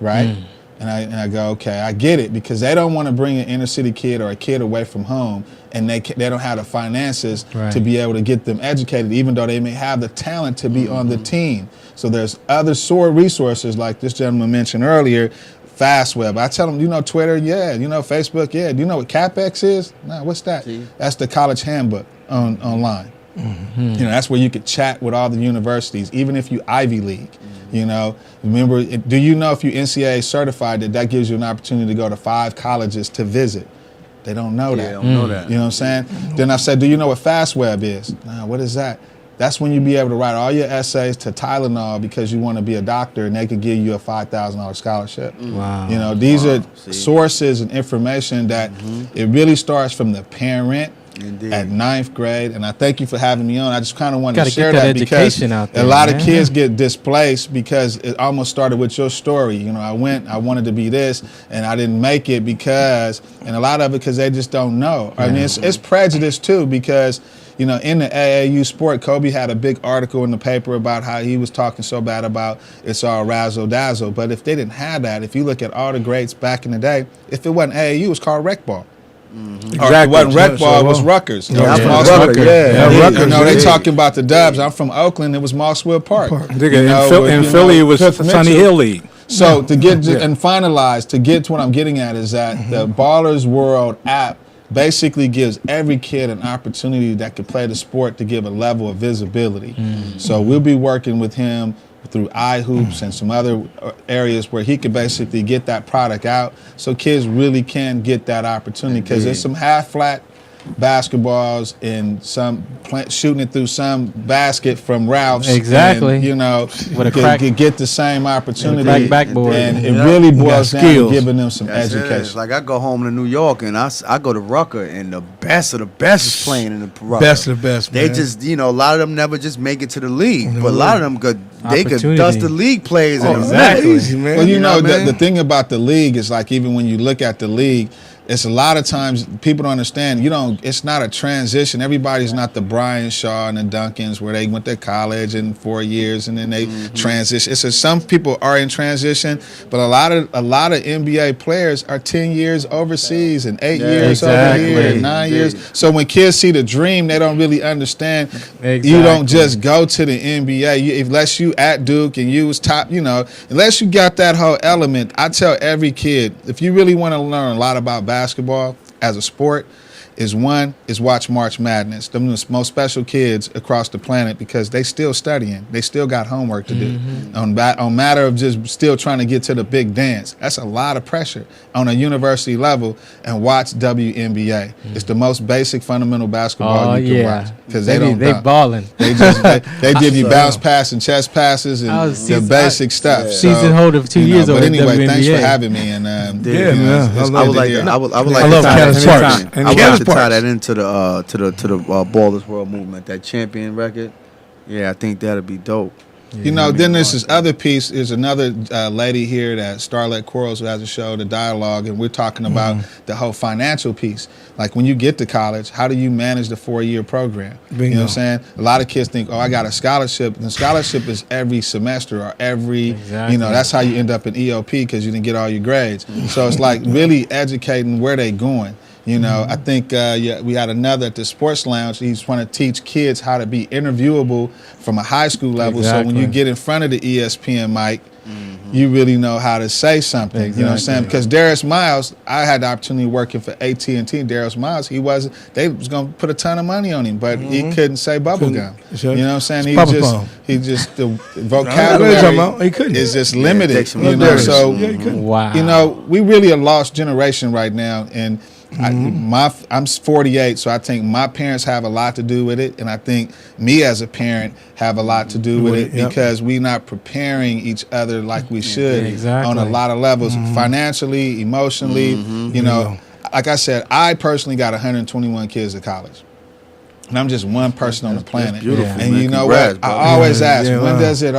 [SPEAKER 11] right? And I go, okay, I get it, because they don't want to bring an inner city kid or a kid away from home, and they don't have the finances to be able to get them educated, even though they may have the talent to be on the team. So there's other resources like this gentleman mentioned earlier, FastWeb. I tell them, Twitter? Yeah. Facebook? Yeah. Do you know what CapEx is? No, what's that? That's the college handbook online. That's where you could chat with all the universities, even if you Ivy League. Remember, do you know if you NCAA certified that gives you an opportunity to go to 5 colleges to visit? They don't know that.
[SPEAKER 6] They don't know that.
[SPEAKER 11] You know what I'm saying? Then I said, do you know what FastWeb is? Nah, what is that? That's when you be able to write all your essays to Tylenol because you want to be a doctor, and they could give you a $5,000 scholarship. Wow. These are sources and information that it really starts from the parent
[SPEAKER 6] Indeed.
[SPEAKER 11] at 9th grade, and I thank you for having me on. I just kind of wanted to
[SPEAKER 5] Gotta
[SPEAKER 11] share
[SPEAKER 5] get that
[SPEAKER 11] because
[SPEAKER 5] education out there,
[SPEAKER 11] a lot
[SPEAKER 5] man.
[SPEAKER 11] of kids get displaced because it almost started with your story. You know, I wanted to be this, and I didn't make it because, and a lot of it because they just don't know. I mean, it's prejudice too because, you know, in the AAU sport, Kobe had a big article in the paper about how he was talking so bad about it's all razzle dazzle. But if they didn't have that, if you look at all the greats back in the day, if it wasn't AAU, it was called rec ball.
[SPEAKER 3] Exactly.
[SPEAKER 11] Or if it wasn't rec ball, it was Rutgers.
[SPEAKER 6] Yeah,
[SPEAKER 11] It was
[SPEAKER 6] I'm
[SPEAKER 11] Moss
[SPEAKER 6] from
[SPEAKER 11] Rutgers.
[SPEAKER 6] Rutgers.
[SPEAKER 3] Rutgers.
[SPEAKER 11] You know, they
[SPEAKER 3] Yeah.
[SPEAKER 11] talking about the Dubs. I'm from Oakland. It was Mossville Park.
[SPEAKER 3] In Philly, it was
[SPEAKER 11] Cliff
[SPEAKER 3] Sunny
[SPEAKER 11] Mitchell.
[SPEAKER 3] Hill League.
[SPEAKER 11] So to get and finalize, to get to what I'm getting at is that the Ballers World app basically gives every kid an opportunity that could play the sport to give a level of visibility. So we'll be working with him through iHoops and some other areas where he could basically get that product out so kids really can get that opportunity because there's some half flat basketballs and some shooting it through some basket from Ralph's.
[SPEAKER 5] Exactly.
[SPEAKER 11] And, you know,
[SPEAKER 5] With a crack-
[SPEAKER 11] get the same opportunity.
[SPEAKER 5] crack backboard.
[SPEAKER 11] And it really boils down to
[SPEAKER 3] skills.
[SPEAKER 11] giving them some
[SPEAKER 6] That's it.
[SPEAKER 11] education.
[SPEAKER 6] It's like I go home to New York and I go to Rucker and the best of the best is playing in the Rucker.
[SPEAKER 3] Best of the best,
[SPEAKER 6] They
[SPEAKER 3] man.
[SPEAKER 6] just, you know, a lot of them never just make it to the league, but a lot of them they could
[SPEAKER 5] Opportunity.
[SPEAKER 6] dust the league players.
[SPEAKER 3] Oh,
[SPEAKER 6] in a
[SPEAKER 3] exactly.
[SPEAKER 6] minute.
[SPEAKER 3] Easy, man.
[SPEAKER 11] Well, you know,
[SPEAKER 6] what I mean?
[SPEAKER 11] the thing about the league is like even when you look at the league, it's a lot of times people don't understand. It's not a transition. Everybody's not the Brian Shaw and the Duncans where they went to college in 4 years and then they transition. It's some people are in transition, but a lot of NBA players are 10 years overseas and 8 years over here,
[SPEAKER 5] exactly.
[SPEAKER 11] and 9 years. So when kids see the dream, they don't really understand.
[SPEAKER 5] Exactly.
[SPEAKER 11] You don't just go to the NBA unless you at Duke and you was top. Unless you got that whole element. I tell every kid if you really want to learn a lot about basketball as a sport is watch March Madness. Them the most special kids across the planet because they still studying. They still got homework to do. On matter of just still trying to get to the big dance. That's a lot of pressure on a university level and watch WNBA. It's the most basic fundamental basketball you can watch because they
[SPEAKER 5] balling.
[SPEAKER 11] They give you bounce pass and chest passes and the basic stuff.
[SPEAKER 5] Season holder for 2 years over
[SPEAKER 11] But anyway,
[SPEAKER 5] WNBA.
[SPEAKER 11] thanks for having me. And
[SPEAKER 3] man.
[SPEAKER 6] I would like
[SPEAKER 3] I love
[SPEAKER 6] to
[SPEAKER 3] Candace Parks.
[SPEAKER 6] tie that into the Ballers World movement, that champion record. Yeah, I think that'd be dope.
[SPEAKER 11] Then there's this other piece. There's another lady here, that Starlet Quarles, who has a show, The Dialogue, and we're talking about the whole financial piece. Like when you get to college, how do you manage the 4-year program?
[SPEAKER 3] Bingo.
[SPEAKER 11] You know what I'm saying? A lot of kids think, I got a scholarship. And the scholarship is every semester or every, that's how you end up in EOP because you didn't get all your grades. So it's like really educating where they going. I think we had another at the Sports Lounge. He's trying to teach kids how to be interviewable from a high school level. So when you get in front of the ESPN mic, you really know how to say something. You know what I'm saying? Because Darius Miles, I had the opportunity working for AT&T. Darius Miles, they was going to put a ton of money on him, but he couldn't say bubblegum. You know what I'm saying? The vocabulary is just limited.
[SPEAKER 5] Wow.
[SPEAKER 11] We really a lost generation right now, and I'm 48, so I think my parents have a lot to do with it, and I think me as a parent have a lot to do with it because we're not preparing each other like we should on a lot of levels, financially, emotionally. Like I said, I personally got 121 kids at college. And I'm just one person on the planet. And you know what? I always ask, when does it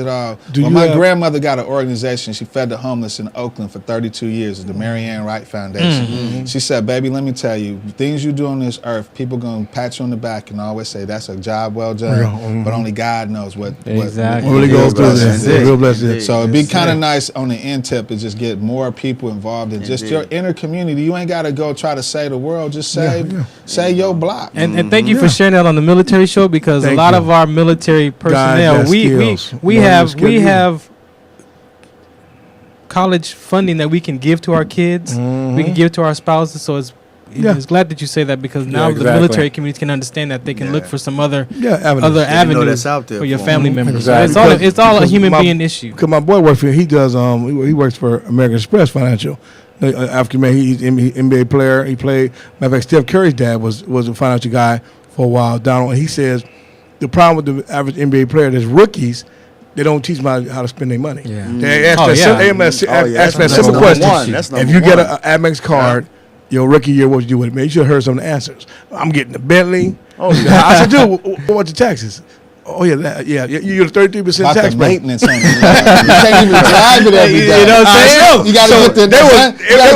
[SPEAKER 11] all? My grandmother got an organization. She fed the homeless in Oakland for 32 years. It's the Mary Ann Wright Foundation. She said, baby, let me tell you, things you do on this earth, people going to pat you on the back and always say, that's a job well done. But only God knows what
[SPEAKER 3] really goes through this. Real blessing.
[SPEAKER 11] So it'd be kind of nice on the end tip to just get more people involved in just your inner community. You ain't got to go try to save the world. Just say your block.
[SPEAKER 5] And thank you for sharing that on the military show because a lot of our military personnel, we have college funding that we can give to our kids, we can give to our spouses. So it's glad that you say that because now the military community can understand that they can look for some other avenues for your family members.
[SPEAKER 3] Exactly.
[SPEAKER 5] So it's all a human being issue.
[SPEAKER 3] Because my boy works for he works for American Express Financial. African man, he's an NBA player. He played. Matter of fact, Steph Curry's dad was a financial guy for a while. Donald, he says the problem with the average NBA player is rookies. They don't teach them how to spend their money. Yeah. They ask that simple question. If you get an Amex card
[SPEAKER 4] your rookie year, what would you do with it, man? You should have heard some of the answers. I'm getting the Bentley. Oh, I said, dude, what's your taxes? Oh yeah, you're the 33% tax
[SPEAKER 11] maintenance on it. You can't even drive it every day.
[SPEAKER 4] You know what I'm saying?
[SPEAKER 11] You got to get the.
[SPEAKER 4] They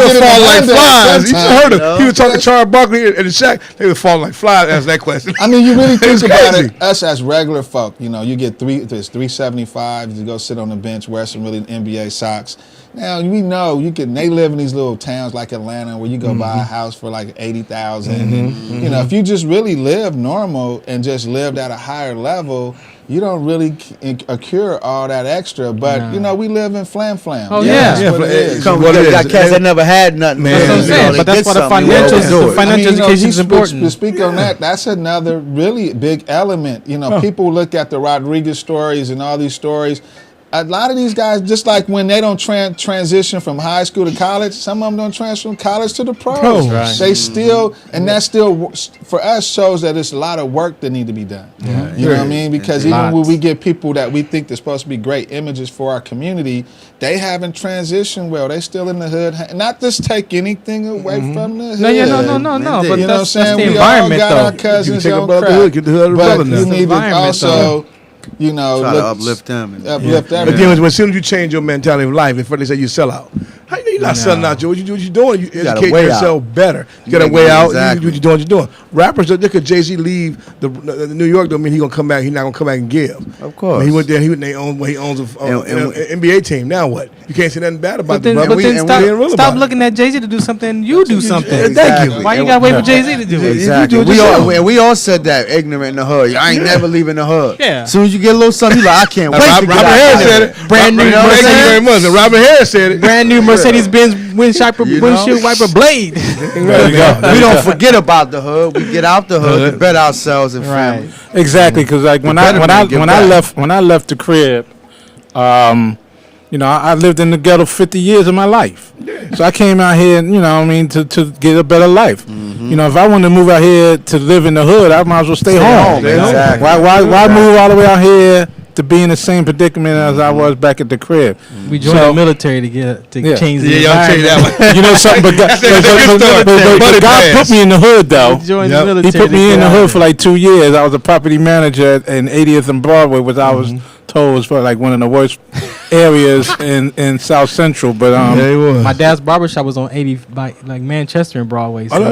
[SPEAKER 4] were falling like flies. You should have heard him. He was talking to Charles Barkley in the shack. They were falling like flies. Answer that question.
[SPEAKER 11] I mean, you really think about it. Us as regular folk, you get $375 to go sit on the bench, wear some really NBA socks. Now we know they live in these little towns like Atlanta where you go buy a house for like $80,000. And if you just really live normal and just lived at a higher level, you don't really accrue all that extra. But we live in flam.
[SPEAKER 5] Oh yeah,
[SPEAKER 6] that's what it is. Got cats that never had nothing.
[SPEAKER 5] That's what I'm saying. But that's why the financial education is important.
[SPEAKER 11] To speak on that, that's another really big element. People look at the Rodriguez stories and all these stories. A lot of these guys, just like when they don't transition from high school to college, some of them don't transfer from college to the pros.
[SPEAKER 5] Right.
[SPEAKER 11] They still, and that still, for us, shows that it's a lot of work that need to be done. Yeah. You know what I mean? Because even when we get people that we think they're supposed to be great images for our community, they haven't transitioned well. They still in the hood. Not just take anything away from the hood.
[SPEAKER 5] No. But
[SPEAKER 11] you know what I'm saying?
[SPEAKER 5] The
[SPEAKER 11] we
[SPEAKER 5] environment,
[SPEAKER 11] all got
[SPEAKER 5] though.
[SPEAKER 11] our cousins
[SPEAKER 4] You
[SPEAKER 11] on
[SPEAKER 4] can take
[SPEAKER 11] crack.
[SPEAKER 4] get the hood
[SPEAKER 11] But you
[SPEAKER 4] the
[SPEAKER 11] need to also...
[SPEAKER 6] try to uplift them.
[SPEAKER 11] Uplift
[SPEAKER 4] But
[SPEAKER 11] everything.
[SPEAKER 4] then as soon as you change your mentality of life, before they say you sell out, how you're not selling out, Joe? What you doing? You educate yourself better. You got to weigh out.
[SPEAKER 6] Exactly.
[SPEAKER 4] You doing what you're doing. Rappers, look at Jay-Z leave the New York. Don't mean he's gonna come back. He's not gonna come back and give.
[SPEAKER 6] Of course.
[SPEAKER 4] He went there. He owns an NBA team. Now what? You can't say nothing bad about
[SPEAKER 5] But then stop looking at Jay-Z to do something. You do something.
[SPEAKER 4] Thank you.
[SPEAKER 5] Why you gotta wait for Jay-Z to do it?
[SPEAKER 6] Exactly. We all said that, ignorant in the hood. I ain't never leaving the hood.
[SPEAKER 5] Yeah.
[SPEAKER 6] As soon as you get a little something, you like, I can't wait to get
[SPEAKER 4] Robert
[SPEAKER 6] out.
[SPEAKER 4] Harris said it.
[SPEAKER 5] Brand new
[SPEAKER 4] Thank you very much. Robert Harris said it.
[SPEAKER 5] Brand new Mercedes-Benz windshield wiper blade.
[SPEAKER 6] We don't forget about the hood. We get out the hood to better ourselves and family.
[SPEAKER 3] Exactly, because like when I left the crib, I lived in the ghetto 50 years of my life. So I came out here, to get a better life. If I wanted to move out here to live in the hood, I might as well stay home.
[SPEAKER 6] Exactly.
[SPEAKER 3] Why move all the way out here to be in the same predicament as I was back at the crib?
[SPEAKER 5] We joined the military to change the environment.
[SPEAKER 3] You know something, but God put me in the hood though. He put me in the hood for like 2 years. I was a property manager in 80th and Broadway, which I was told was for like one of the worst areas in South Central. But
[SPEAKER 5] my dad's barbershop was on 80 by like Manchester and Broadway. So
[SPEAKER 4] You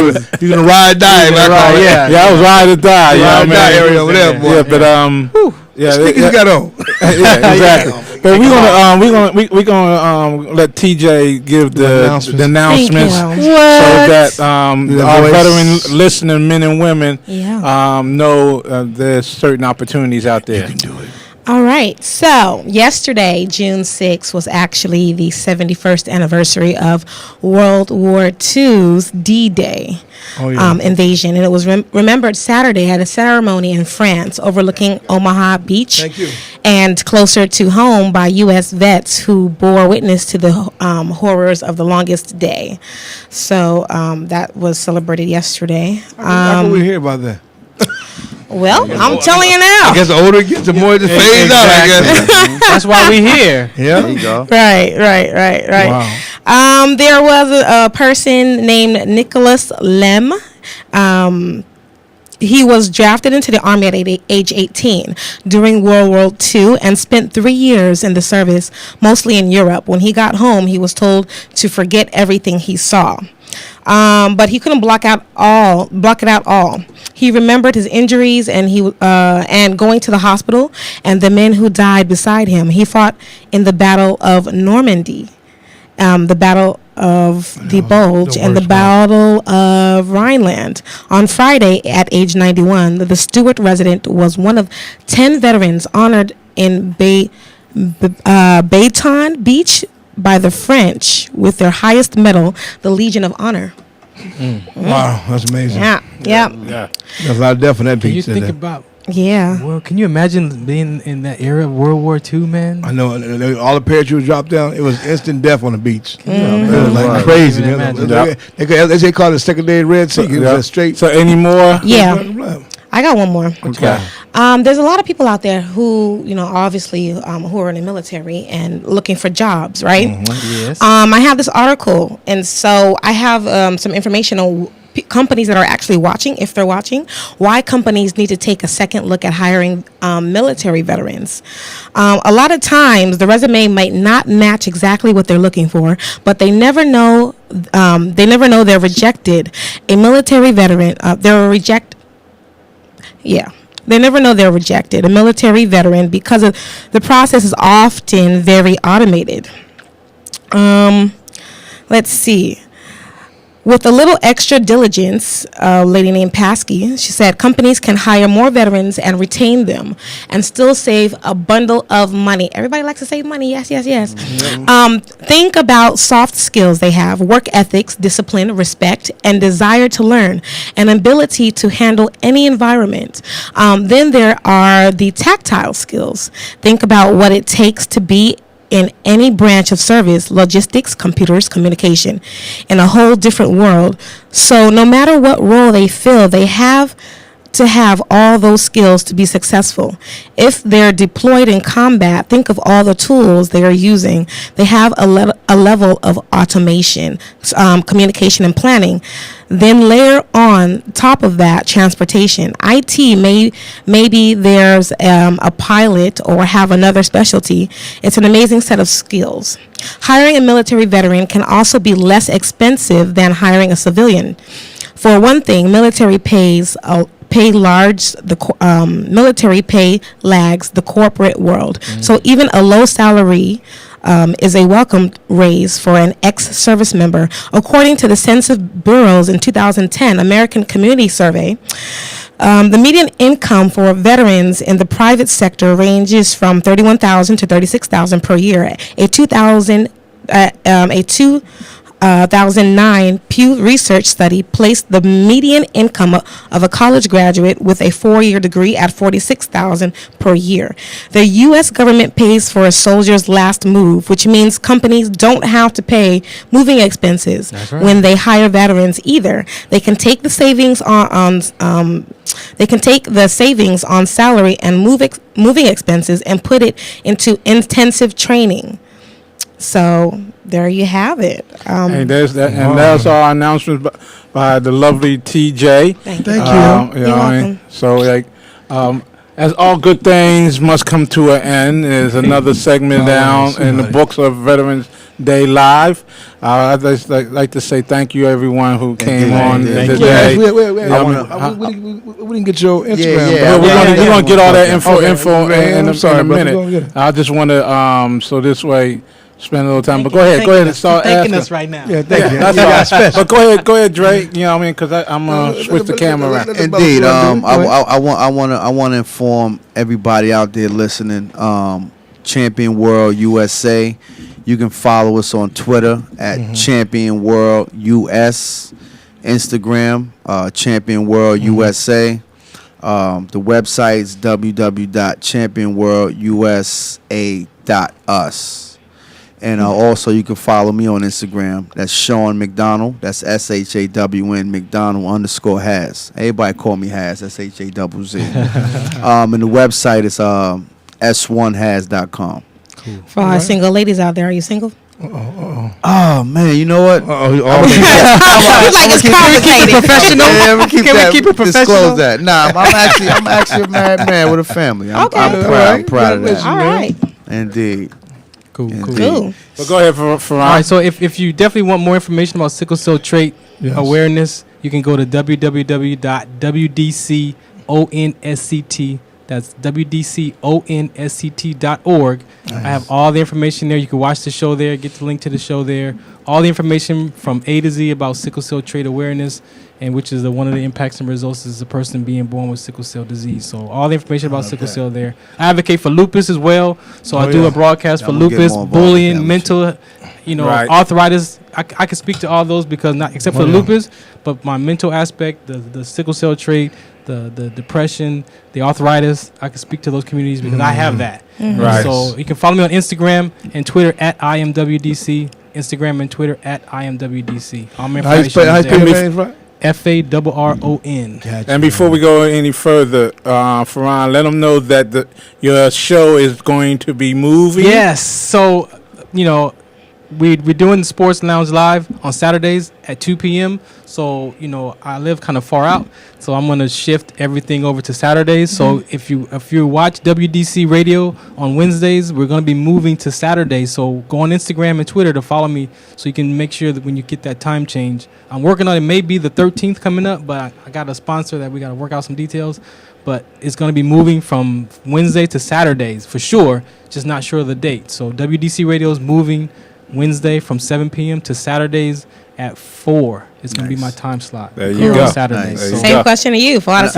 [SPEAKER 4] was in a ride die.
[SPEAKER 3] I was ride or die.
[SPEAKER 4] Ride or die area over there, boy.
[SPEAKER 3] Yeah, but
[SPEAKER 4] you got on.
[SPEAKER 3] Yeah, exactly. But we're gonna let TJ give the announcements so that our veteran listening men and women know there's certain opportunities out there.
[SPEAKER 4] You can do it.
[SPEAKER 7] All right. So yesterday, June 6th, was actually the 71st anniversary of World War II's D-Day invasion. And it was remembered Saturday at a ceremony in France overlooking Omaha Beach.
[SPEAKER 4] Thank you.
[SPEAKER 7] And closer to home by U.S. vets who bore witness to the horrors of the longest day. So that was celebrated yesterday.
[SPEAKER 4] How can we hear about that?
[SPEAKER 7] Well, I'm telling you now.
[SPEAKER 4] I guess the older it gets, the more it just fades out, I guess.
[SPEAKER 5] That's why we here.
[SPEAKER 4] Yeah.
[SPEAKER 6] There you go.
[SPEAKER 7] Right.
[SPEAKER 4] Wow.
[SPEAKER 7] There was a person named Nicholas Lem. He was drafted into the Army at age 18 during World War II and spent 3 years in the service, mostly in Europe. When he got home, he was told to forget everything he saw. But he couldn't block it out all. He remembered his injuries and going to the hospital and the men who died beside him. He fought in the Battle of Normandy, the Battle of the Bulge, and the Battle of Rhineland. On Friday, at age 91, the Stewart resident was one of 10 veterans honored in Baton Beach by the French with their highest medal, the Legion of Honor.
[SPEAKER 4] Wow, that's amazing.
[SPEAKER 7] Yeah.
[SPEAKER 4] There's a lot of death in that beach.
[SPEAKER 5] Can you think about?
[SPEAKER 7] Yeah.
[SPEAKER 5] Well, can you imagine being in that era of World War II, man?
[SPEAKER 4] I know. All the parachutes dropped down. It was instant death on the beach.
[SPEAKER 7] Mm-hmm.
[SPEAKER 4] It was like crazy.
[SPEAKER 5] They
[SPEAKER 4] They call it the secondary Red Sea. It was straight.
[SPEAKER 3] So any more?
[SPEAKER 7] Yeah. I got one more.
[SPEAKER 3] Okay.
[SPEAKER 7] There's a lot of people out there who, obviously, who are in the military and looking for jobs, right?
[SPEAKER 5] Yes.
[SPEAKER 7] I have this article, and so I have some information on companies that are actually watching, if they're watching, why companies need to take a second look at hiring military veterans. A lot of times, the resume might not match exactly what they're looking for, but they never know. They're rejected. A military veteran, They never know they're rejected. A military veteran, because of the process is often very automated. Let's see. With a little extra diligence, a lady named Paskey, she said companies can hire more veterans and retain them and still save a bundle of money. Everybody likes to save money. Yes, yes, yes. Think about soft skills they have: work ethics, discipline, respect, and desire to learn, and ability to handle any environment. Then there are the tactile skills. Think about what it takes to be in any branch of service: logistics, computers, communication, in a whole different world. So no matter what role they fill, they have to have all those skills to be successful. If they're deployed in combat, think of all the tools they are using. They have a level of automation, communication, and planning. Then layer on top of that transportation. IT, maybe there's a pilot or have another specialty. It's an amazing set of skills. Hiring a military veteran can also be less expensive than hiring a civilian. For one thing, military military pay lags the corporate world. So even a low salary is a welcome raise for an ex-service member. According to the Census Bureau's in 2010 American Community Survey, the median income for veterans in the private sector ranges from $31,000 to $36,000 per year. A 2009 Pew Research study placed the median income of a college graduate with a 4-year degree at $46,000 per year. The U.S. government pays for a soldier's last move, which means companies don't have to pay moving expenses when they hire veterans either. They can take the savings on salary and moving expenses and put it into intensive training. So there you have it.
[SPEAKER 3] And there's that, and that's our announcements by the lovely TJ.
[SPEAKER 7] Thank you.
[SPEAKER 3] You're welcome. So as all good things must come to an end, there's another segment down in the books of Veterans Day Live. I'd just like to say thank you everyone who came on today.
[SPEAKER 4] Wait. We didn't get your Instagram.
[SPEAKER 3] We're gonna get all that info in a minute. I just want to so this way. Spend a little time, but go ahead and start
[SPEAKER 5] thanking
[SPEAKER 3] asking
[SPEAKER 5] us right now.
[SPEAKER 4] Yeah, thank you.
[SPEAKER 3] That's all. But go ahead, Drake. You know what I mean? Because I'm gonna switch the camera around.
[SPEAKER 6] Indeed, I want to inform everybody out there listening. Champion World USA. You can follow us on Twitter at Champion World US, Instagram Champion World USA. The website is www.championworldusa.us. And also, you can follow me on Instagram. That's Sean McDonald. That's SHAWN McDonald _has. Everybody call me Has. SHAZZ. And the website is s1has.com.
[SPEAKER 7] Cool. For our single ladies out there, are you single?
[SPEAKER 6] Oh man, you know what?
[SPEAKER 7] It's complicated.
[SPEAKER 6] Professional. Yeah, keep it professional. Disclose that. Nah, I'm actually a married man with a family. I'm proud of that.
[SPEAKER 7] All right.
[SPEAKER 6] Indeed.
[SPEAKER 5] Cool.
[SPEAKER 3] But go ahead, for
[SPEAKER 5] all right. So if you definitely want more information about sickle cell trait awareness, you can go to www.wdconsct. That's wdconsct.org. Nice. I have all the information there. You can watch the show there, get the link to the show there. All the information from A to Z about sickle cell trait awareness, and which is one of the impacts and results is a person being born with sickle cell disease. So all the information about sickle cell there. I advocate for lupus as well. So I do a broadcast for lupus, bullying, mental, arthritis. I can speak to all those because except for lupus, but my mental aspect, the sickle cell trait, the depression, the arthritis, I can speak to those communities because I have that.
[SPEAKER 3] Right.
[SPEAKER 5] So you can follow me on Instagram and Twitter at IMWDC. Instagram and Twitter at IMWDC.
[SPEAKER 4] How you spell your name, right?
[SPEAKER 5] FARRON.
[SPEAKER 3] And before we go any further, Farron, let them know that your show is going to be moving.
[SPEAKER 5] Yes. So, we're doing Sports Lounge Live on Saturdays at 2 p.m. So, I live kind of far out. So I'm going to shift everything over to Saturdays. So if you watch WDC Radio on Wednesdays, we're going to be moving to Saturdays. So go on Instagram and Twitter to follow me so you can make sure that when you get that time change. I'm working on it. Maybe the 13th coming up, but I got a sponsor that we got to work out some details. But it's going to be moving from Wednesday to Saturdays for sure, just not sure of the date. So WDC Radio is moving Wednesday from 7 p.m. to Saturdays at 4. It's going to be my time slot.
[SPEAKER 3] There you go.
[SPEAKER 5] Saturdays.
[SPEAKER 3] Nice.
[SPEAKER 5] So.
[SPEAKER 7] Same question to you. For all the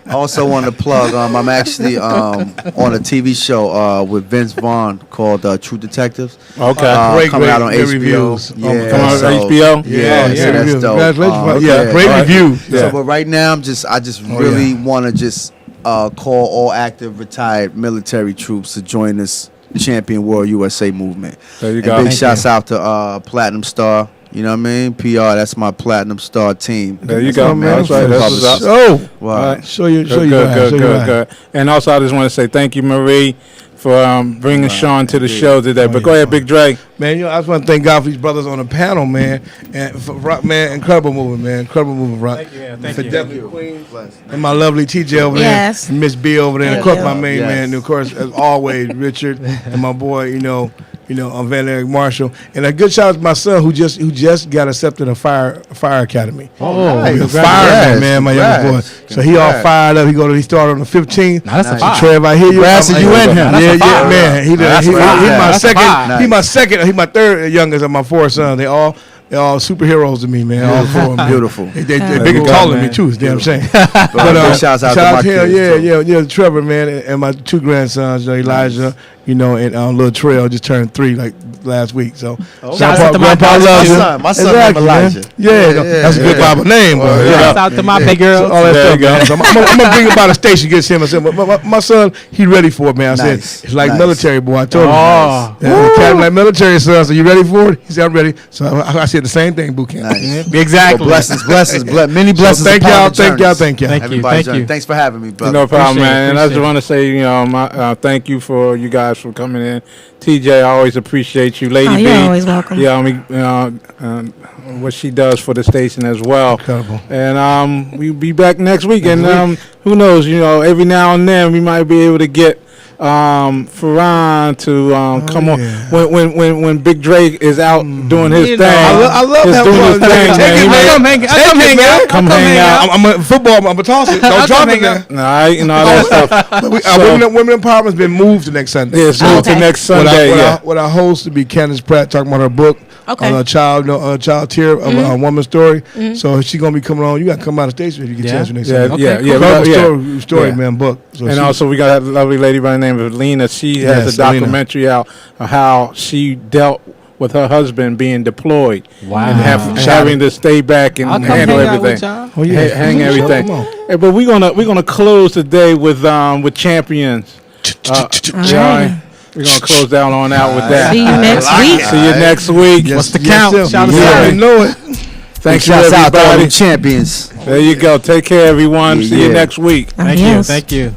[SPEAKER 6] I also want to plug. I'm actually on a TV show with Vince Vaughn called True Detectives.
[SPEAKER 3] Okay,
[SPEAKER 6] coming out on HBO.
[SPEAKER 3] Reviews.
[SPEAKER 6] Yeah,
[SPEAKER 3] coming out on HBO.
[SPEAKER 6] Yeah, so that's dope.
[SPEAKER 4] Congratulations. Great review.
[SPEAKER 6] So, but right now, I just really want to just call all active retired military troops to join this Champion World USA movement.
[SPEAKER 3] There you
[SPEAKER 6] and
[SPEAKER 3] go.
[SPEAKER 6] Big shouts out to Platinum Star. You know what I mean? PR, that's my Platinum Star team.
[SPEAKER 3] There you go, man. That's right. That's what's
[SPEAKER 4] up.
[SPEAKER 6] Right.
[SPEAKER 4] Show you.
[SPEAKER 3] Good. And also, I just want to say thank you, Marie, for bringing Sean to the show today. But go ahead, Big Dre.
[SPEAKER 4] Man, I just want to thank God for these brothers on the panel, man. And for Rock, man, incredible movement, man. Incredible movement, Rock.
[SPEAKER 5] Thank you.
[SPEAKER 6] Thank you.
[SPEAKER 4] Queen. And my lovely TJ over
[SPEAKER 7] Yes.
[SPEAKER 4] there. And Miss B over there. And of course, my main
[SPEAKER 6] Yes.
[SPEAKER 4] man. And of course, as always, Richard. And my boy, on Vaneric Marshall. And a good shout out to my son who just got accepted to Fire Academy.
[SPEAKER 6] Nice.
[SPEAKER 4] He's a fireman, man, my young boy. So he all fired up. He started on the 15th.
[SPEAKER 5] Now that's a
[SPEAKER 4] So
[SPEAKER 5] five.
[SPEAKER 4] Trev, I hear you.
[SPEAKER 6] Congrats to you and him.
[SPEAKER 4] Yeah, man. He's my second.
[SPEAKER 6] Nice.
[SPEAKER 4] He's my second. He's my third youngest of my four sons. They're all superheroes to me, man. All four of them.
[SPEAKER 6] Beautiful.
[SPEAKER 4] They're bigger, taller than me too. Is damn I'm saying. But
[SPEAKER 6] big shouts out to my kids,
[SPEAKER 4] yeah, Trevor, man, and my two grandsons, Elijah, and little Trail just turned 3 like last week. So
[SPEAKER 5] Shout out to my
[SPEAKER 6] son. My son named Elijah.
[SPEAKER 4] Yeah, that's a good Bible name.
[SPEAKER 5] Shout out to my big girl.
[SPEAKER 4] All that stuff, man. So I'm gonna bring him by the station, get him. I said, my son, he ready for it, man. I said, it's like military, boy. I told him. Yeah, Academy like military, son. So you ready for it? He said, I'm ready. So I said the same thing, boot camp.
[SPEAKER 6] Nice.
[SPEAKER 5] Exactly.
[SPEAKER 6] Well, blessings, many blessings.
[SPEAKER 4] So thank y'all.
[SPEAKER 5] Thank
[SPEAKER 6] Everybody's
[SPEAKER 5] you.
[SPEAKER 6] Thanks for having me, brother.
[SPEAKER 3] No problem, man. And I just
[SPEAKER 5] Appreciate it.
[SPEAKER 3] want to say, thank you for you guys for coming in. TJ, I always appreciate you. Lady B.
[SPEAKER 7] you're always welcome.
[SPEAKER 3] Yeah, what she does for the station as well.
[SPEAKER 4] Incredible.
[SPEAKER 3] And we'll be back next week. And who knows, every now and then we might be able to get Farron to come on when Big Drake is out doing his thing.
[SPEAKER 4] I love
[SPEAKER 3] He's
[SPEAKER 4] that
[SPEAKER 3] doing his
[SPEAKER 4] one.
[SPEAKER 3] thing,
[SPEAKER 4] Take
[SPEAKER 3] man.
[SPEAKER 4] it,
[SPEAKER 3] Come hang out.
[SPEAKER 4] I'm a football. I'm gonna toss it. Don't drop it now.
[SPEAKER 3] Nah, that stuff.
[SPEAKER 4] But women empowerment's been moved to next Sunday.
[SPEAKER 3] Yeah, it's moved to next Sunday.
[SPEAKER 4] What I host to be Candace Pratt talking about her book on a child tier of a woman's story. So she's gonna be coming on. You gotta come out of the station if you get a chance next Sunday. Story, man, book. So
[SPEAKER 3] and also we got a lovely lady by the name of Lena. She has a documentary out of how she dealt with her husband being deployed.
[SPEAKER 5] Wow.
[SPEAKER 3] And having to stay back and handle everything. Hang everything. Hey, but we're gonna close today with Champions.
[SPEAKER 7] Right.
[SPEAKER 3] We're gonna close down on out with that.
[SPEAKER 7] See you next week.
[SPEAKER 3] See you next week.
[SPEAKER 5] What's the count? Shout us
[SPEAKER 4] I
[SPEAKER 5] out.
[SPEAKER 4] know it.
[SPEAKER 3] Thanks to
[SPEAKER 6] Shouts out to all
[SPEAKER 3] everybody.
[SPEAKER 6] the champions.
[SPEAKER 3] There you go. Take care, everyone. See you
[SPEAKER 6] Yeah.
[SPEAKER 3] next week.
[SPEAKER 5] Thank you. Thank you.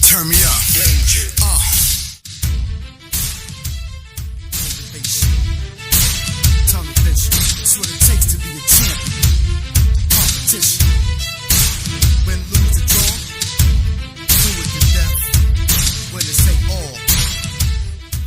[SPEAKER 2] Turn me up.